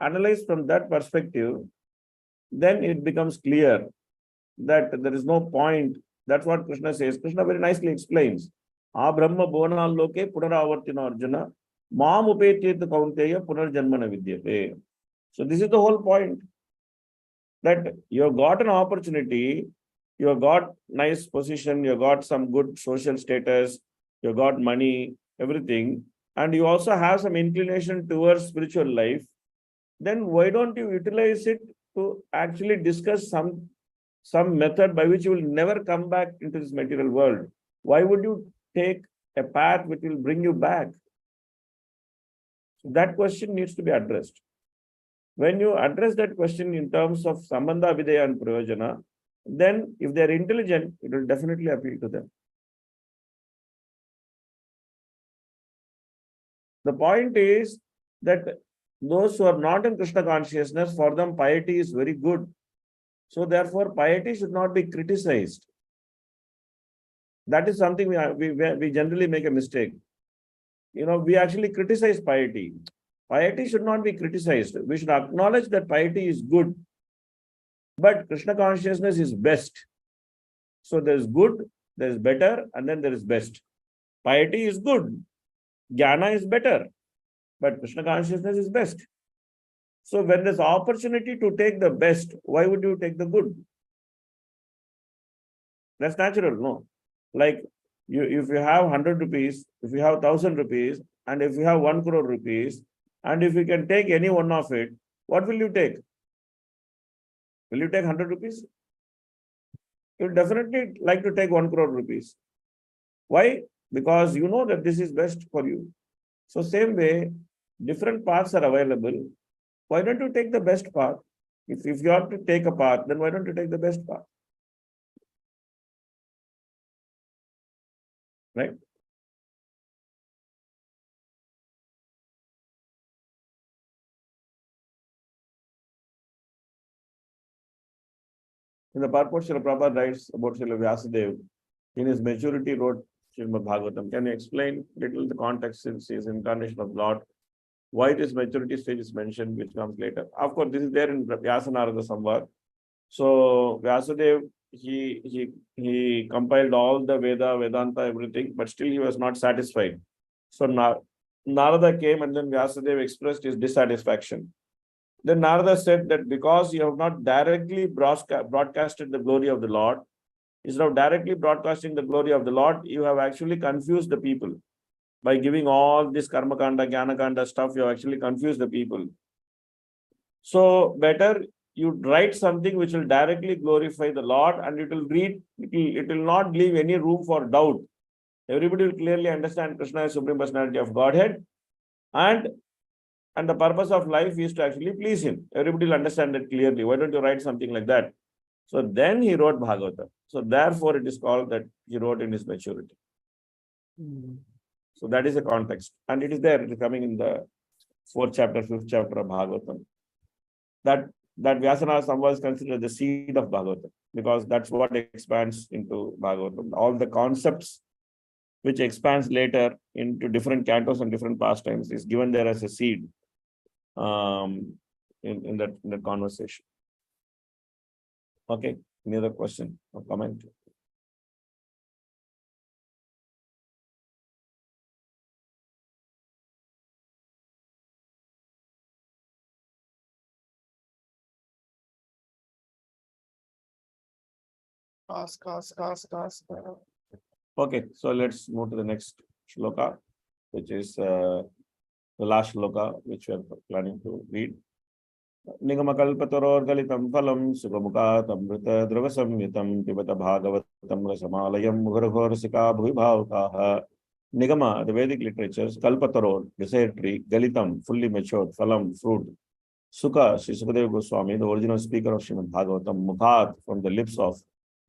analyze from that perspective, then it becomes clear that there is no point. That's what Krishna says. Krishna very nicely explains. A Brahma Bhuvana Loke Punaravartina Arjuna Mam Upetita Kaunteya Punarjanmana Vidyate. So this is the whole point. That you have got an opportunity, you have got nice position, you have got some good social status, you have got money, everything, and you also have some inclination towards spiritual life, then why don't you utilize it to actually discuss some method by which you will never come back into this material world? Why would you take a path which will bring you back? So that question needs to be addressed. When you address that question in terms of Sambandha, Abhideya, and Prayojana, then if they are intelligent, it will definitely appeal to them. The point is that those who are not in Krishna consciousness, for them piety is very good. So therefore, piety should not be criticized. That is something we generally make a mistake. We actually criticize piety. Piety should not be criticized. We should acknowledge that piety is good. But Krishna consciousness is best. So there is good, there is better, and then there is best. Piety is good. Jnana is better. But Krishna consciousness is best. So when there's opportunity to take the best, why would you take the good? That's natural, no? Like if you have 100 rupees, if you have 1,000 rupees, and if you have 1 crore rupees, and if you can take any one of it, what will you take? Will you take 100 rupees? You'll definitely like to take 1 crore rupees. Why? Because you know that this is best for you. So same way, different paths are available. Why don't you take the best path? If you have to take a path, then why don't you take the best path? Right? In the purport, Srila Prabhupada writes about Srila Vyasadeva. In his maturity, wrote Srimad Bhagavatam. Can you explain little the context since he is incarnation of Lord? Why this maturity stage is mentioned, which comes later. Of course, this is there in Vyasa Narada Samvad. So Vyasadeva, he compiled all the Vedanta, everything, but still he was not satisfied. So Narada came and then Vyasadeva expressed his dissatisfaction. Then Narada said that because you have not directly broadcasted the glory of the Lord, instead of directly broadcasting the glory of the Lord, you have actually confused the people. By giving all this karma kanda, jnana kanda stuff, you actually confuse the people. So better you write something which will directly glorify the Lord, and it will not leave any room for doubt. Everybody will clearly understand Krishna is Supreme Personality of Godhead, and the purpose of life is to actually please him. Everybody will understand that clearly. Why don't you write something like that? So then he wrote Bhagavatam. So therefore it is called that he wrote in his maturity. So that is the context. And it is there, it is coming in the 4th chapter, 5th chapter of Bhagavatam. That Vyasanara Samvada is considered the seed of Bhagavatam, because that's what expands into Bhagavatam. All the concepts which expands later into different cantos and different pastimes is given there as a seed in that conversation. Okay, any other question or comment? Ask. Okay, so let's move to the next shloka, which is the last shloka which we are planning to read. Nigamakalpataror galitam phalam sukhamukat amrita dravasamyatam pibata bhagavatam rasamalayam mugharghorasika bhuvibhavkaha. Nigama, the Vedic literatures, kalpataror, desire tree, galitam, fully matured, phalam, fruit. Sukha, Sri Sukadeva Goswami, the original speaker of Srimad Bhagavatam, mukhat, from the lips of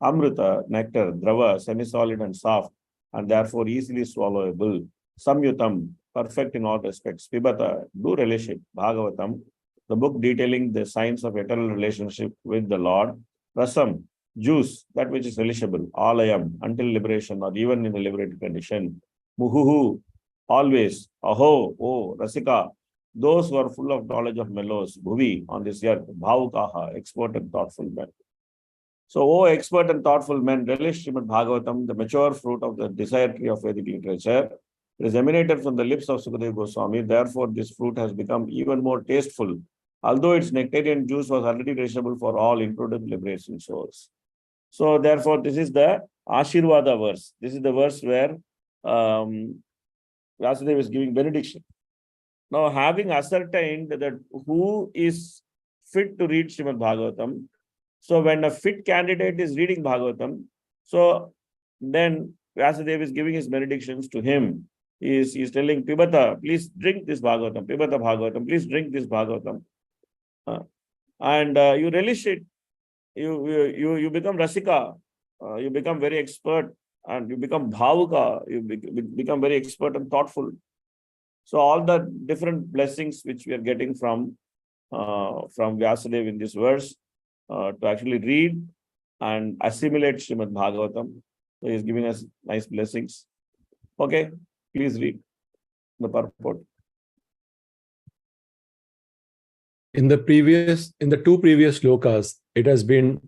amrita, nectar, drava, semi-solid and soft, and therefore easily swallowable. Samyutam, perfect in all respects. Pibata, do relish it. Bhagavatam, the book detailing the signs of eternal relationship with the Lord. Rasam, juice, that which is relishable. Alayam, until liberation or even in a liberated condition. Muhuhu, always. Aho, oh, Rasika, those who are full of knowledge of mellows. Bhuvi, on this earth. Bhavukaha, expert and thoughtful men. So, O expert and thoughtful men, relish Srimad Bhagavatam, the mature fruit of the desire tree of Vedic literature. It is emanated from the lips of Sukadeva Goswami. Therefore, this fruit has become even more tasteful, although its nectarian juice was already reachable for all, including liberating souls. So, therefore, this is the Ashirvada verse. This is the verse where Vyasadeva is giving benediction. Now, having ascertained that who is fit to read Srimad Bhagavatam, so when a fit candidate is reading Bhagavatam, so then Vyasadeva is giving his benedictions to him. He is telling Pibata, please drink this Bhagavatam. Pibata Bhagavatam, please drink this Bhagavatam. And you relish it. You become Rasika. You become very expert, and you become Bhavuka. You become very expert and thoughtful. So all the different blessings which we are getting from Vyasadeva in this verse, to actually read and assimilate Srimad Bhagavatam. So he is giving us nice blessings. Okay, please read the purport. In the two previous shlokas, it has been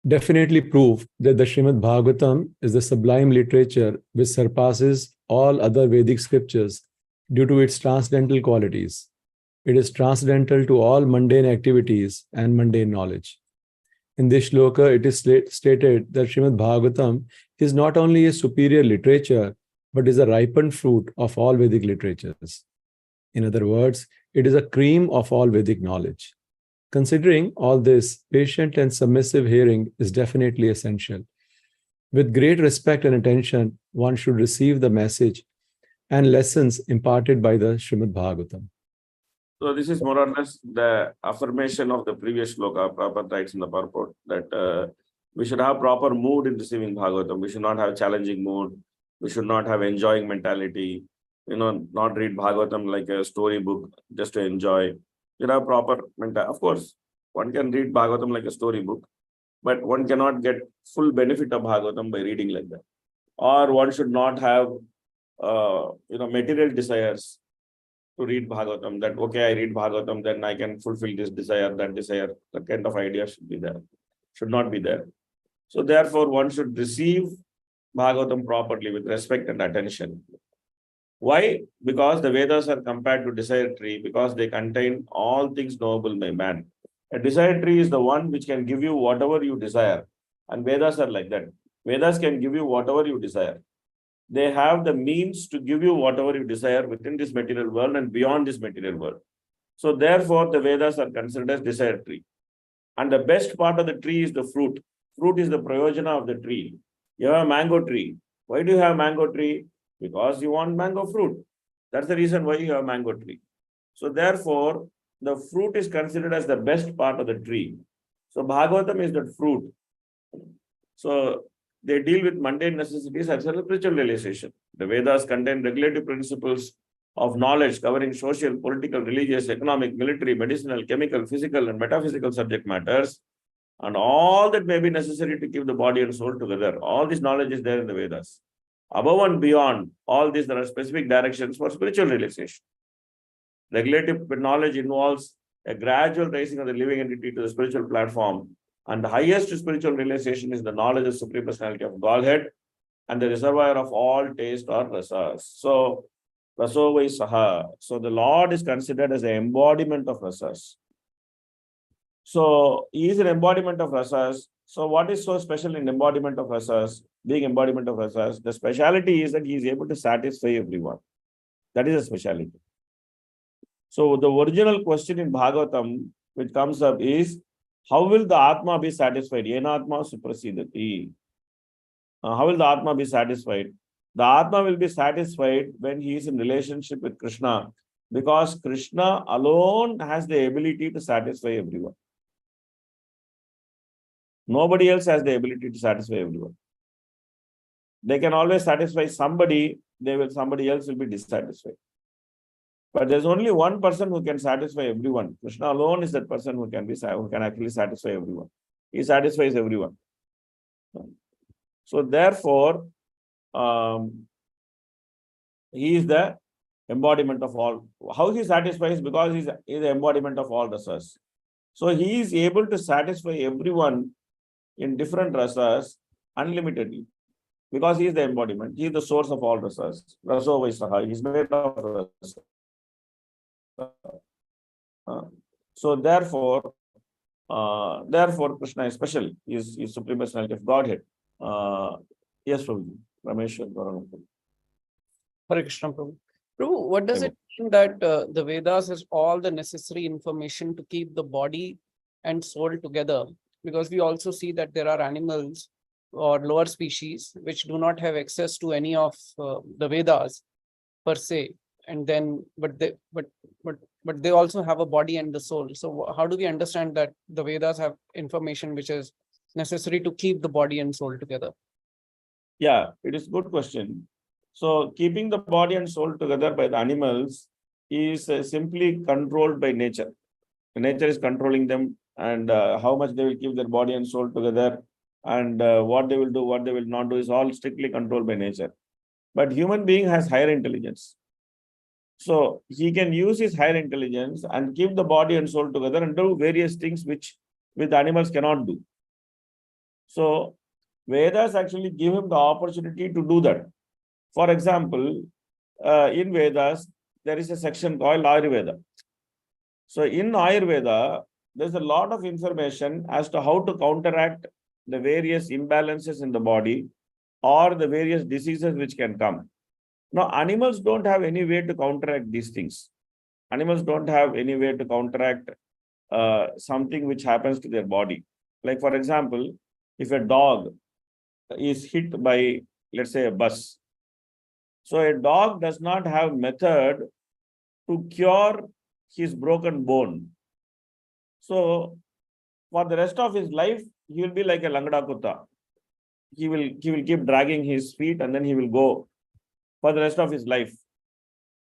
definitely proved that the Srimad Bhagavatam is the sublime literature which surpasses all other Vedic scriptures due to its transcendental qualities. It is transcendental to all mundane activities and mundane knowledge. In this shloka, it is stated that Srimad Bhagavatam is not only a superior literature, but is a ripened fruit of all Vedic literatures. In other words, it is a cream of all Vedic knowledge. Considering all this, patient and submissive hearing is definitely essential. With great respect and attention, one should receive the message and lessons imparted by the Srimad Bhagavatam. So this is more or less the affirmation of the previous shloka. Prabhupada writes in the purport that we should have proper mood in receiving Bhagavatam. We should not have challenging mood. We should not have enjoying mentality. Not read Bhagavatam like a story book just to enjoy. You have proper mentality. Of course, one can read Bhagavatam like a story book, but one cannot get full benefit of Bhagavatam by reading like that. Or one should not have material desires. to read Bhagavatam, that okay, I read Bhagavatam, then I can fulfill this desire, that desire. That kind of idea should be there, should not be there. So therefore, one should receive Bhagavatam properly with respect and attention. Why? Because the Vedas are compared to desire tree, because they contain all things knowable by man. A desire tree is the one which can give you whatever you desire. And Vedas are like that. Vedas can give you whatever you desire. They have the means to give you whatever you desire within this material world and beyond this material world. So therefore, the Vedas are considered as desire tree. And the best part of the tree is the fruit. Fruit is the prayojana of the tree. You have a mango tree. Why do you have mango tree? Because you want mango fruit. That's the reason why you have a mango tree. So therefore, the fruit is considered as the best part of the tree. So Bhagavatam is that fruit. So they deal with mundane necessities as well as spiritual realization. The Vedas contain regulative principles of knowledge covering social, political, religious, economic, military, medicinal, chemical, physical, and metaphysical subject matters, and all that may be necessary to keep the body and soul together. All this knowledge is there in the Vedas. Above and beyond all this, there are specific directions for spiritual realization. Regulative knowledge involves a gradual raising of the living entity to the spiritual platform. And the highest spiritual realization is the knowledge of Supreme Personality of Godhead and the reservoir of all taste or rasas. So, raso vai saha. So, the Lord is considered as the embodiment of rasas. So, he is an embodiment of rasas. So, what is so special in embodiment of rasas? Being embodiment of rasas, the speciality is that he is able to satisfy everyone. That is a speciality. So, the original question in Bhagavatam which comes up is, how will the Atma be satisfied? Yena Atma suprasidati. How will the Atma be satisfied? The Atma will be satisfied when he is in relationship with Krishna, because Krishna alone has the ability to satisfy everyone. Nobody else has the ability to satisfy everyone. They can always satisfy somebody, somebody else will be dissatisfied. But there's only one person who can satisfy everyone. Krishna alone is that person who can actually satisfy everyone. He satisfies everyone. So therefore, he is the embodiment of all. How he satisfies? Because he is the embodiment of all rasas. So he is able to satisfy everyone in different rasas unlimitedly. Because he is the embodiment. He is the source of all rasas. Raso Vaisaha. He is made of rasas. So therefore, Krishna is special. He is Supreme Personality of Godhead. Yes, Prabhu. Rameshwar. Hare Krishna, Prabhu. Prabhu, what does it mean that the Vedas has all the necessary information to keep the body and soul together? Because we also see that there are animals or lower species which do not have access to any of the Vedas per se, and then but they also have a body and the soul. So how do we understand that the Vedas have information which is necessary to keep the body and soul together? Yeah, it is a good question. So keeping the body and soul together by the animals is simply controlled by nature. Nature is controlling them, and how much they will keep their body and soul together, and what they will do, what they will not do is all strictly controlled by nature. But human being has higher intelligence. So he can use his higher intelligence and keep the body and soul together and do various things which animals cannot do. So Vedas actually give him the opportunity to do that. For example, in Vedas, there is a section called Ayurveda. So in Ayurveda, there's a lot of information as to how to counteract the various imbalances in the body or the various diseases which can come. Now, animals don't have any way to counteract these things. Animals don't have any way to counteract something which happens to their body. Like, for example, if a dog is hit by, let's say, a bus. So a dog does not have method to cure his broken bone. So for the rest of his life, he will be like a langda kutta. He will keep dragging his feet and then he will go for the rest of his life.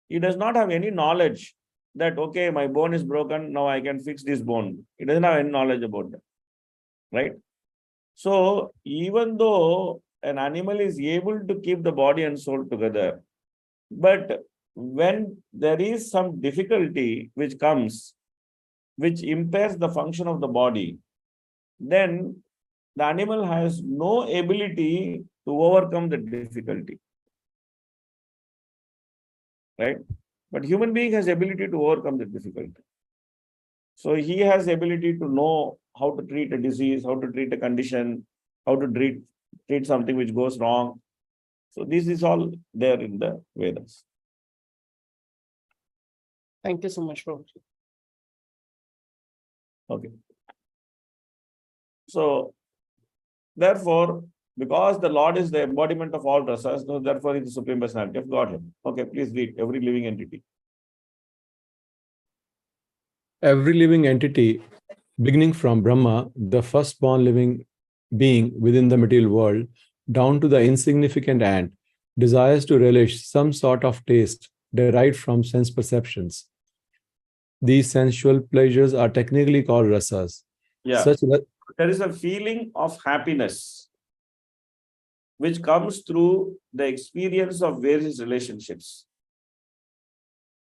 He does not have any knowledge that, okay, my bone is broken, now I can fix this bone. He doesn't have any knowledge about that, right? So even though an animal is able to keep the body and soul together, but when there is some difficulty which comes, which impairs the function of the body, then the animal has no ability to overcome the difficulty. Right? But human being has ability to overcome the difficulty. So he has ability to know how to treat a disease, how to treat a condition, how to treat something which goes wrong. So this is all there in the Vedas. Thank you so much, Prabhu. Okay. So therefore, because the Lord is the embodiment of all rasas, so therefore he is the Supreme Personality of Godhead. Okay, please read every living entity. Every living entity, beginning from Brahma, the firstborn living being within the material world, down to the insignificant ant, desires to relish some sort of taste derived from sense perceptions. These sensual pleasures are technically called rasas. Yeah. There is a feeling of happiness which comes through the experience of various relationships.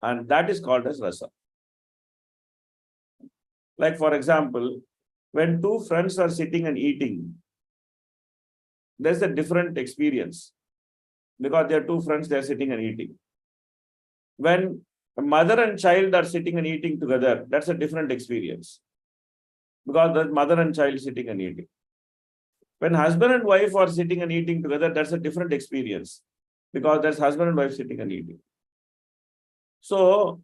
And that is called as rasa. Like, for example, when two friends are sitting and eating, there's a different experience because they are two friends, they are sitting and eating. When a mother and child are sitting and eating together, that's a different experience because the mother and child sitting and eating. When husband and wife are sitting and eating together, that's a different experience because that's husband and wife sitting and eating. So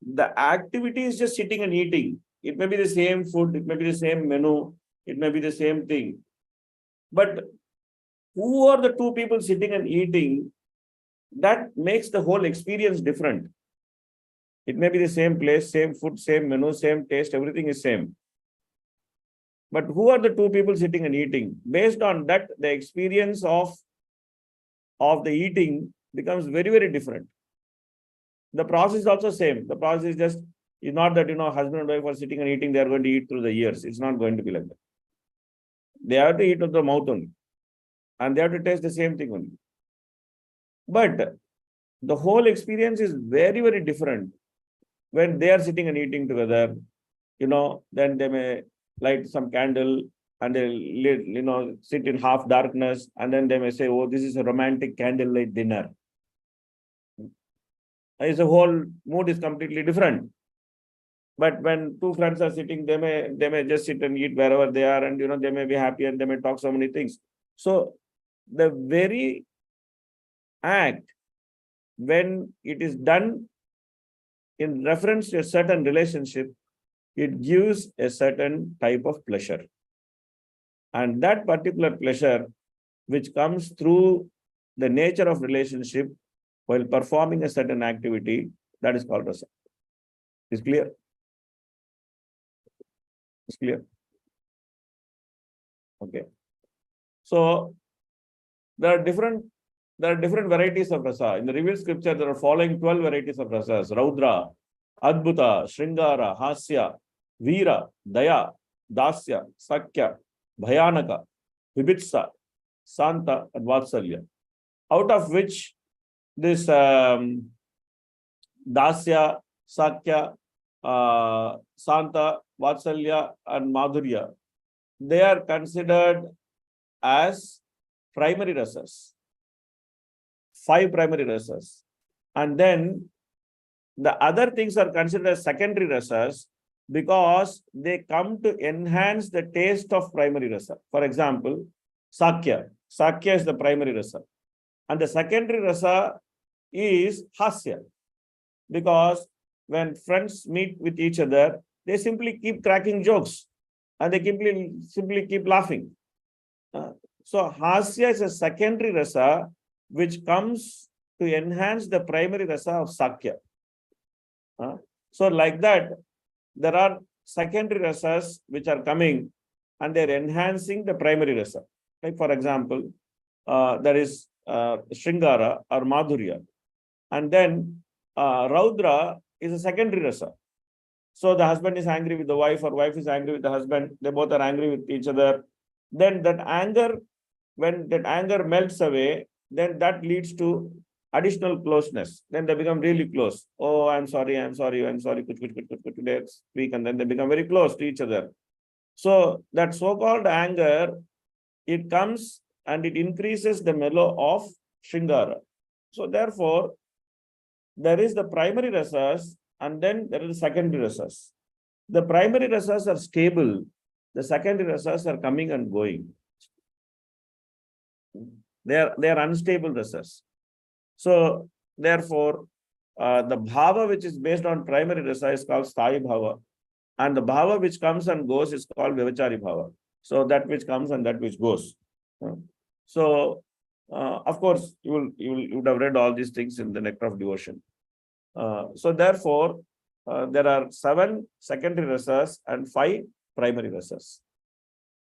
the activity is just sitting and eating. It may be the same food, it may be the same menu, it may be the same thing. But who are the two people sitting and eating? That makes the whole experience different. It may be the same place, same food, same menu, same taste, everything is same. But who are the two people sitting and eating? Based on that, the experience of the eating becomes very, very different. The process is also same. The process is just, it's not that, husband and wife are sitting and eating, they are going to eat through the ears. It's not going to be like that. They have to eat with the mouth only. And they have to taste the same thing only. But the whole experience is very, very different. When they are sitting and eating together, then they may light some candle and they sit in half darkness, and then they may say, oh, this is a romantic candlelight dinner. The whole mood is completely different. But when two friends are sitting, they may just sit and eat wherever they are, and they may be happy and they may talk so many things. So the very act, when it is done in reference to a certain relationship, it gives a certain type of pleasure. And that particular pleasure, which comes through the nature of relationship while performing a certain activity, that is called rasa. Is clear? Is clear? Okay. So there are different varieties of rasa. In the revealed scripture, there are following 12 varieties of rasas: Raudra, Adbhuta, Shringara, Hasya, Veera, Daya, Dasya, Sakya, Bhayanaka, Vibitsa, Santa, and Vatsalya. Out of which this Dasya, Sakya, Santa, Vatsalya, and Madhurya, they are considered as primary rasas. 5 primary rasas. And then the other things are considered as secondary rasas because they come to enhance the taste of primary rasa. For example, Sakya. Sakya is the primary rasa. And the secondary rasa is Hasya. Because when friends meet with each other, they simply keep cracking jokes and they simply keep laughing. So Hasya is a secondary rasa which comes to enhance the primary rasa of Sakya. So like that, there are secondary rasas which are coming and they're enhancing the primary rasa. Like for example, there is Shringara or Madhurya. And then Raudra is a secondary rasa. So the husband is angry with the wife or wife is angry with the husband. They both are angry with each other. Then that anger, when that anger melts away, then that leads to additional closeness. Then they become really close. Oh, I'm sorry, I'm sorry, I'm sorry. They speak and then they become very close to each other. So that so-called anger, it comes and it increases the mellow of Shringara. So therefore, there is the primary rasas and then there is the secondary rasas. The primary rasas are stable. The secondary rasas are coming and going. They are unstable rasas. So therefore, the bhava which is based on primary rasa is called sthayi bhava. And the bhava which comes and goes is called vyavachari bhava. So that which comes and that which goes. So of course, you would have read all these things in the Nectar of Devotion. So therefore, there are 7 secondary rasas and 5 primary rasas.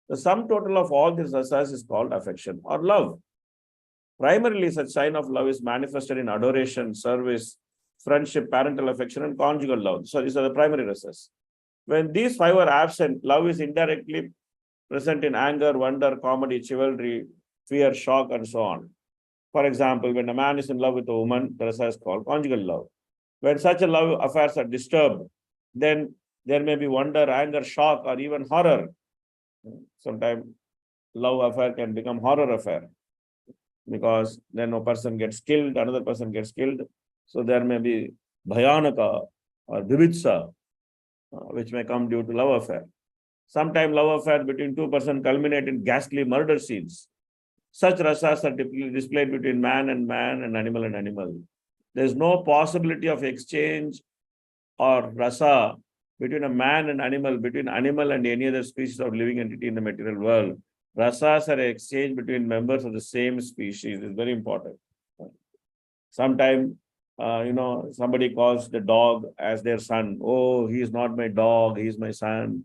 The sum total of all these rasas is called affection or love. Primarily, such sign of love is manifested in adoration, service, friendship, parental affection, and conjugal love. So these are the primary rasas. When these 5 are absent, love is indirectly present in anger, wonder, comedy, chivalry, fear, shock, and so on. For example, when a man is in love with a woman, the rasa is called conjugal love. When such a love affairs are disturbed, then there may be wonder, anger, shock, or even horror. Sometimes love affair can become horror affair, because then a person gets killed, another person gets killed. So there may be bhayanaka or vivitsa, which may come due to love affair. Sometimes love affair between 2 persons culminate in ghastly murder scenes. Such rasas are typically displayed between man and animal and animal. There is no possibility of exchange or rasa between a man and animal, between animal and any other species of living entity in the material world. Rasas are exchanged between members of the same species. It's very important. Sometimes, somebody calls the dog as their son. Oh, he is not my dog, he is my son.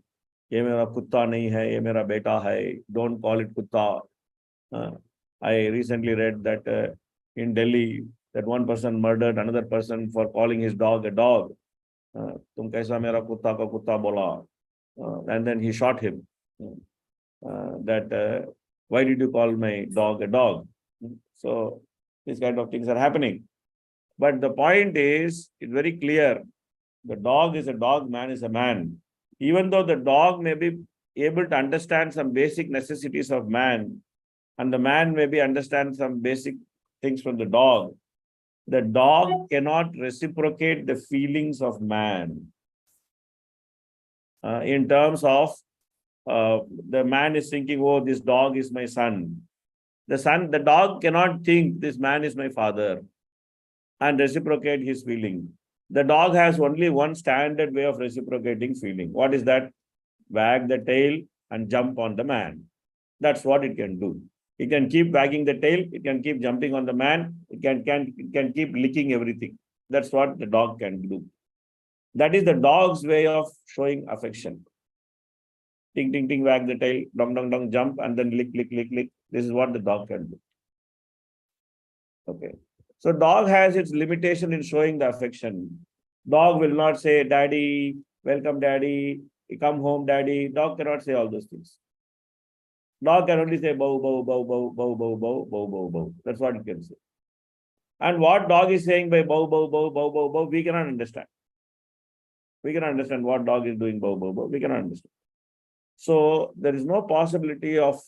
Ye mera kutta nahi hai, ye mera beta hai. Don't call it kutta. I recently read that in Delhi, that one person murdered another person for calling his dog a dog. Tum kaisa mera kutta ka kutta bola. And then he shot him. Why did you call my dog a dog? So these kind of things are happening. But the point is, it's very clear. The dog is a dog, man is a man. Even though the dog may be able to understand some basic necessities of man, and the man maybe understand some basic things from the dog cannot reciprocate the feelings of man. In terms of the man is thinking, oh, this dog is my son. The dog cannot think this man is my father and reciprocate his feeling. The dog has only one standard way of reciprocating feeling. What is that? Wag the tail and jump on the man. That's what it can do. It can keep wagging the tail. It can keep jumping on the man. It can keep licking everything. That's what the dog can do. That is the dog's way of showing affection. Ting, ting, ting, wag the tail, dong, dong, dong, jump, and then lick, lick, lick, lick. This is what the dog can do. Okay. So dog has its limitation in showing the affection. Dog will not say, daddy, welcome daddy, come home daddy. Dog cannot say all those things. Dog can only say bow, bow, bow, bow, bow, bow, bow, bow, bow, bow. That's what it can say. And what dog is saying by bow, bow, bow, bow, bow, bow, we cannot understand. We cannot understand what dog is doing bow, bow, bow. We cannot understand. So there is no possibility of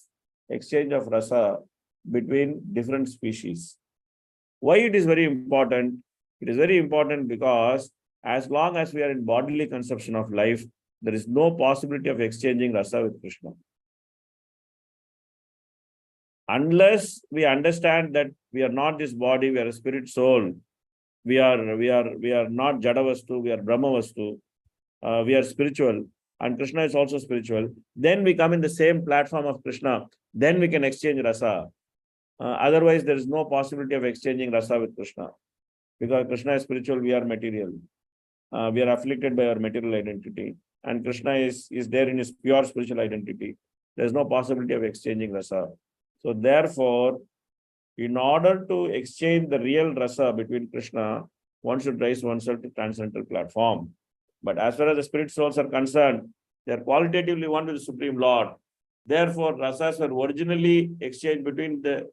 exchange of rasa between different species. Why it is very important? It is very important because as long as we are in bodily conception of life, there is no possibility of exchanging rasa with Krishna. Unless we understand that we are not this body, we are a spirit soul, we are not Jadavastu, we are Brahmavastu, we are spiritual, and Krishna is also spiritual, then we come in the same platform of Krishna, then we can exchange rasa. Otherwise, there is no possibility of exchanging rasa with Krishna. Because Krishna is spiritual, we are material. We are afflicted by our material identity. And Krishna is there in his pure spiritual identity. There is no possibility of exchanging rasa. So therefore, in order to exchange the real rasa between Krishna, one should raise oneself to transcendental platform. But as far as the spirit souls are concerned, they are qualitatively one with the Supreme Lord. Therefore, rasas were originally exchanged between the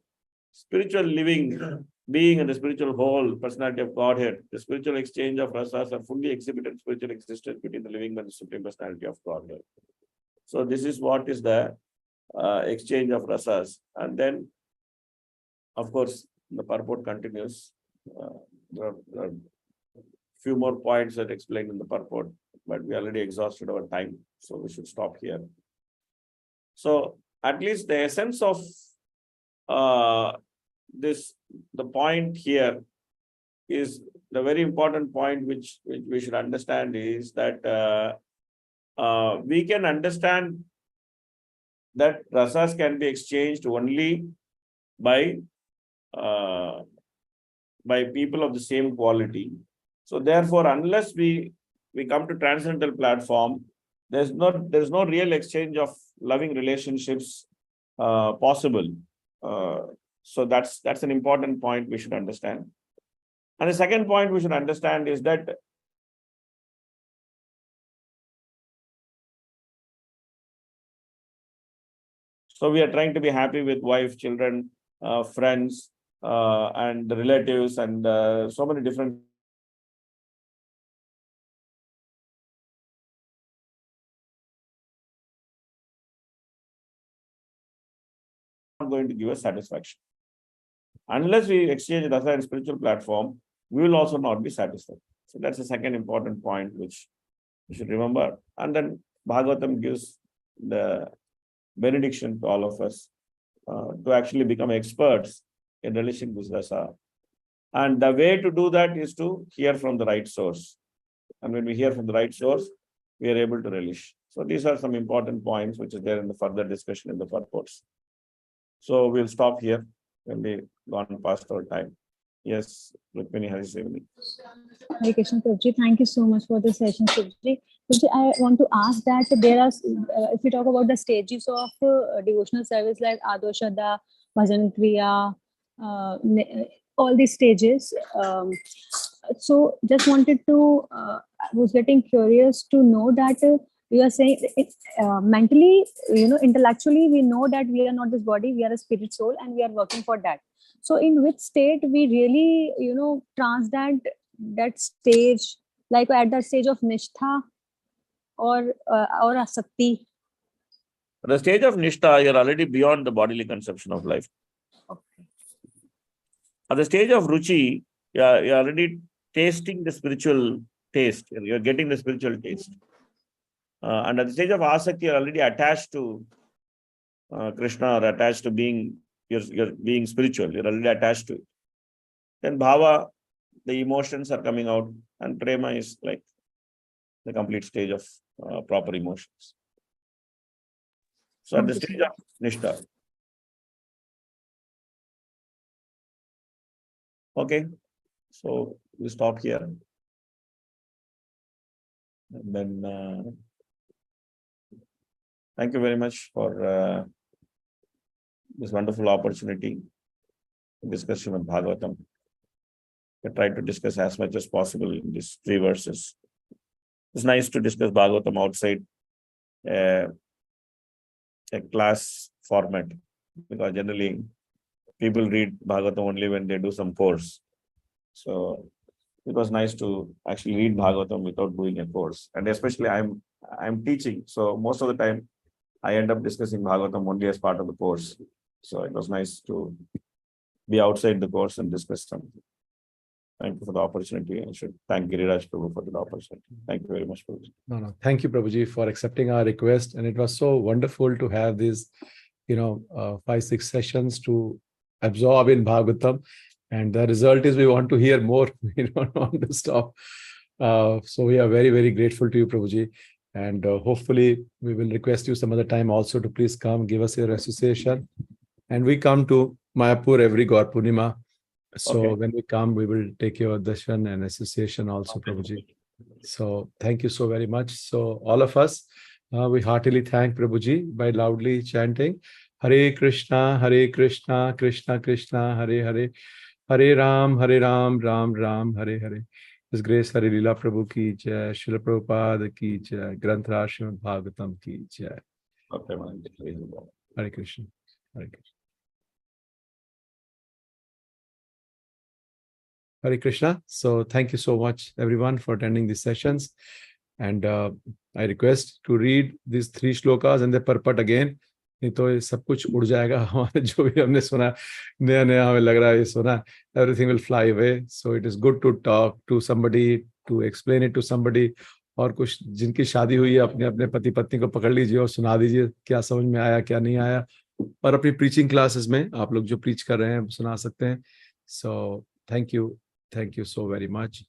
spiritual living being in the spiritual whole, personality of Godhead, the spiritual exchange of rasas are fully exhibited spiritual existence between the living and the supreme personality of Godhead. So this is what is the exchange of rasas. And then, of course, the purport continues. There are few more points that explained in the purport, but we already exhausted our time, so we should stop here. So at least the essence of the point here is the very important point which we should understand is that we can understand that rasas can be exchanged only by people of the same quality. So therefore, unless we come to transcendental platform, there's no real exchange of loving relationships possible. So that's an important point we should understand. And the second point we should understand is that so we are trying to be happy with wife, children, friends, and relatives, and so many different not going to give us satisfaction. Unless we exchange rasa and spiritual platform, we will also not be satisfied. So that's the second important point which you should remember. And then Bhagavatam gives the benediction to all of us to actually become experts in relishing this rasa. And the way to do that is to hear from the right source. And when we hear from the right source, we are able to relish. So these are some important points which is there in the further discussion in the purports. So we'll stop here when we gone past our time. Yes, Rukmini has evening. Hare Krishna, Prabhuji. Thank you so much for the session, Prabhuji. Prabhuji, I want to ask that there are, if we talk about the stages of devotional service like Adoshada, Bhajan Kriya, all these stages. So just wanted to, I was getting curious to know that you are saying mentally, intellectually, we know that we are not this body, we are a spirit soul, and we are working for that. So in which state we really, transcend that stage, like at that stage of nishtha or asakti? At the stage of nishtha, you're already beyond the bodily conception of life. Okay. At the stage of ruchi, you're already tasting the spiritual taste. You're getting the spiritual taste. And at the stage of asakti, you're already attached to Krishna, or attached to being, you're being spiritual. You're already attached to it. Then bhava, the emotions are coming out, and prema is like the complete stage of proper emotions. So at the stage of nishtha. Okay, so we stop here. And then thank you very much for this wonderful opportunity to discuss Srimad Bhagavatam. We tried to discuss as much as possible in these 3 verses. It's nice to discuss Bhagavatam outside a class format, because generally people read Bhagavatam only when they do some course. So it was nice to actually read Bhagavatam without doing a course. And especially I'm teaching, so most of the time I end up discussing Bhagavatam only as part of the course. So it was nice to be outside the course and discuss something. Thank you for the opportunity. I should thank Giriraj Prabhu for the opportunity. Thank you very much, Prabhu. No. Thank you, Prabhuji, for accepting our request. And it was so wonderful to have these, 5-6 sessions to absorb in Bhagavatam. And the result is we want to hear more. We don't want to stop. So we are very, very grateful to you, Prabhuji. And hopefully we will request you some other time also to please come, give us your association. And we come to Mayapur every Gaur Purnima. So Okay. when we come, we will take your darshan and association also, Prabhuji. So thank you so very much. So all of us, we heartily thank Prabhuji by loudly chanting Hare Krishna, Krishna Krishna, Hare Hare, Hare Ram, Ram Ram, Hare Hare. His Grace Harilila Prabhu ki jai, Srila Prabhupada ki jai, Granth Srimad Bhagavatam ki jai. Okay, Hare Krishna, Hare Krishna. Hare Krishna. So thank you so much, everyone, for attending these sessions. And I request to read these 3 shlokas and the purport again. नहीं तो ये सब कुछ उड़ जाएगा हमारे जो भी हमने सुना नया नया हमें लग रहा है ये सुना everything will fly away. So it is good to talk to somebody, to explain it to somebody. और कुछ जिनकी शादी हुई है अपने अपने पति पत्नी को पकड़ लीजिए और सुना दीजिए क्या समझ में आया क्या नहीं आया. और अपनी प्रीचिंग क्लासेस में आप लोग जो प्रीच कर रहे हैं सुना सकते हैं. So thank you so very much.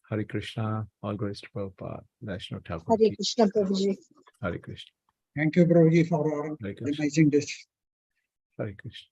Hare Krishna, all glories to Prabhupada, Vaishnava Thakur. Hare Krishna, Prabhuji. Hare Krishna. Thank you, Prabhuji, for Hare Krishna. organizing this. Hare Krishna.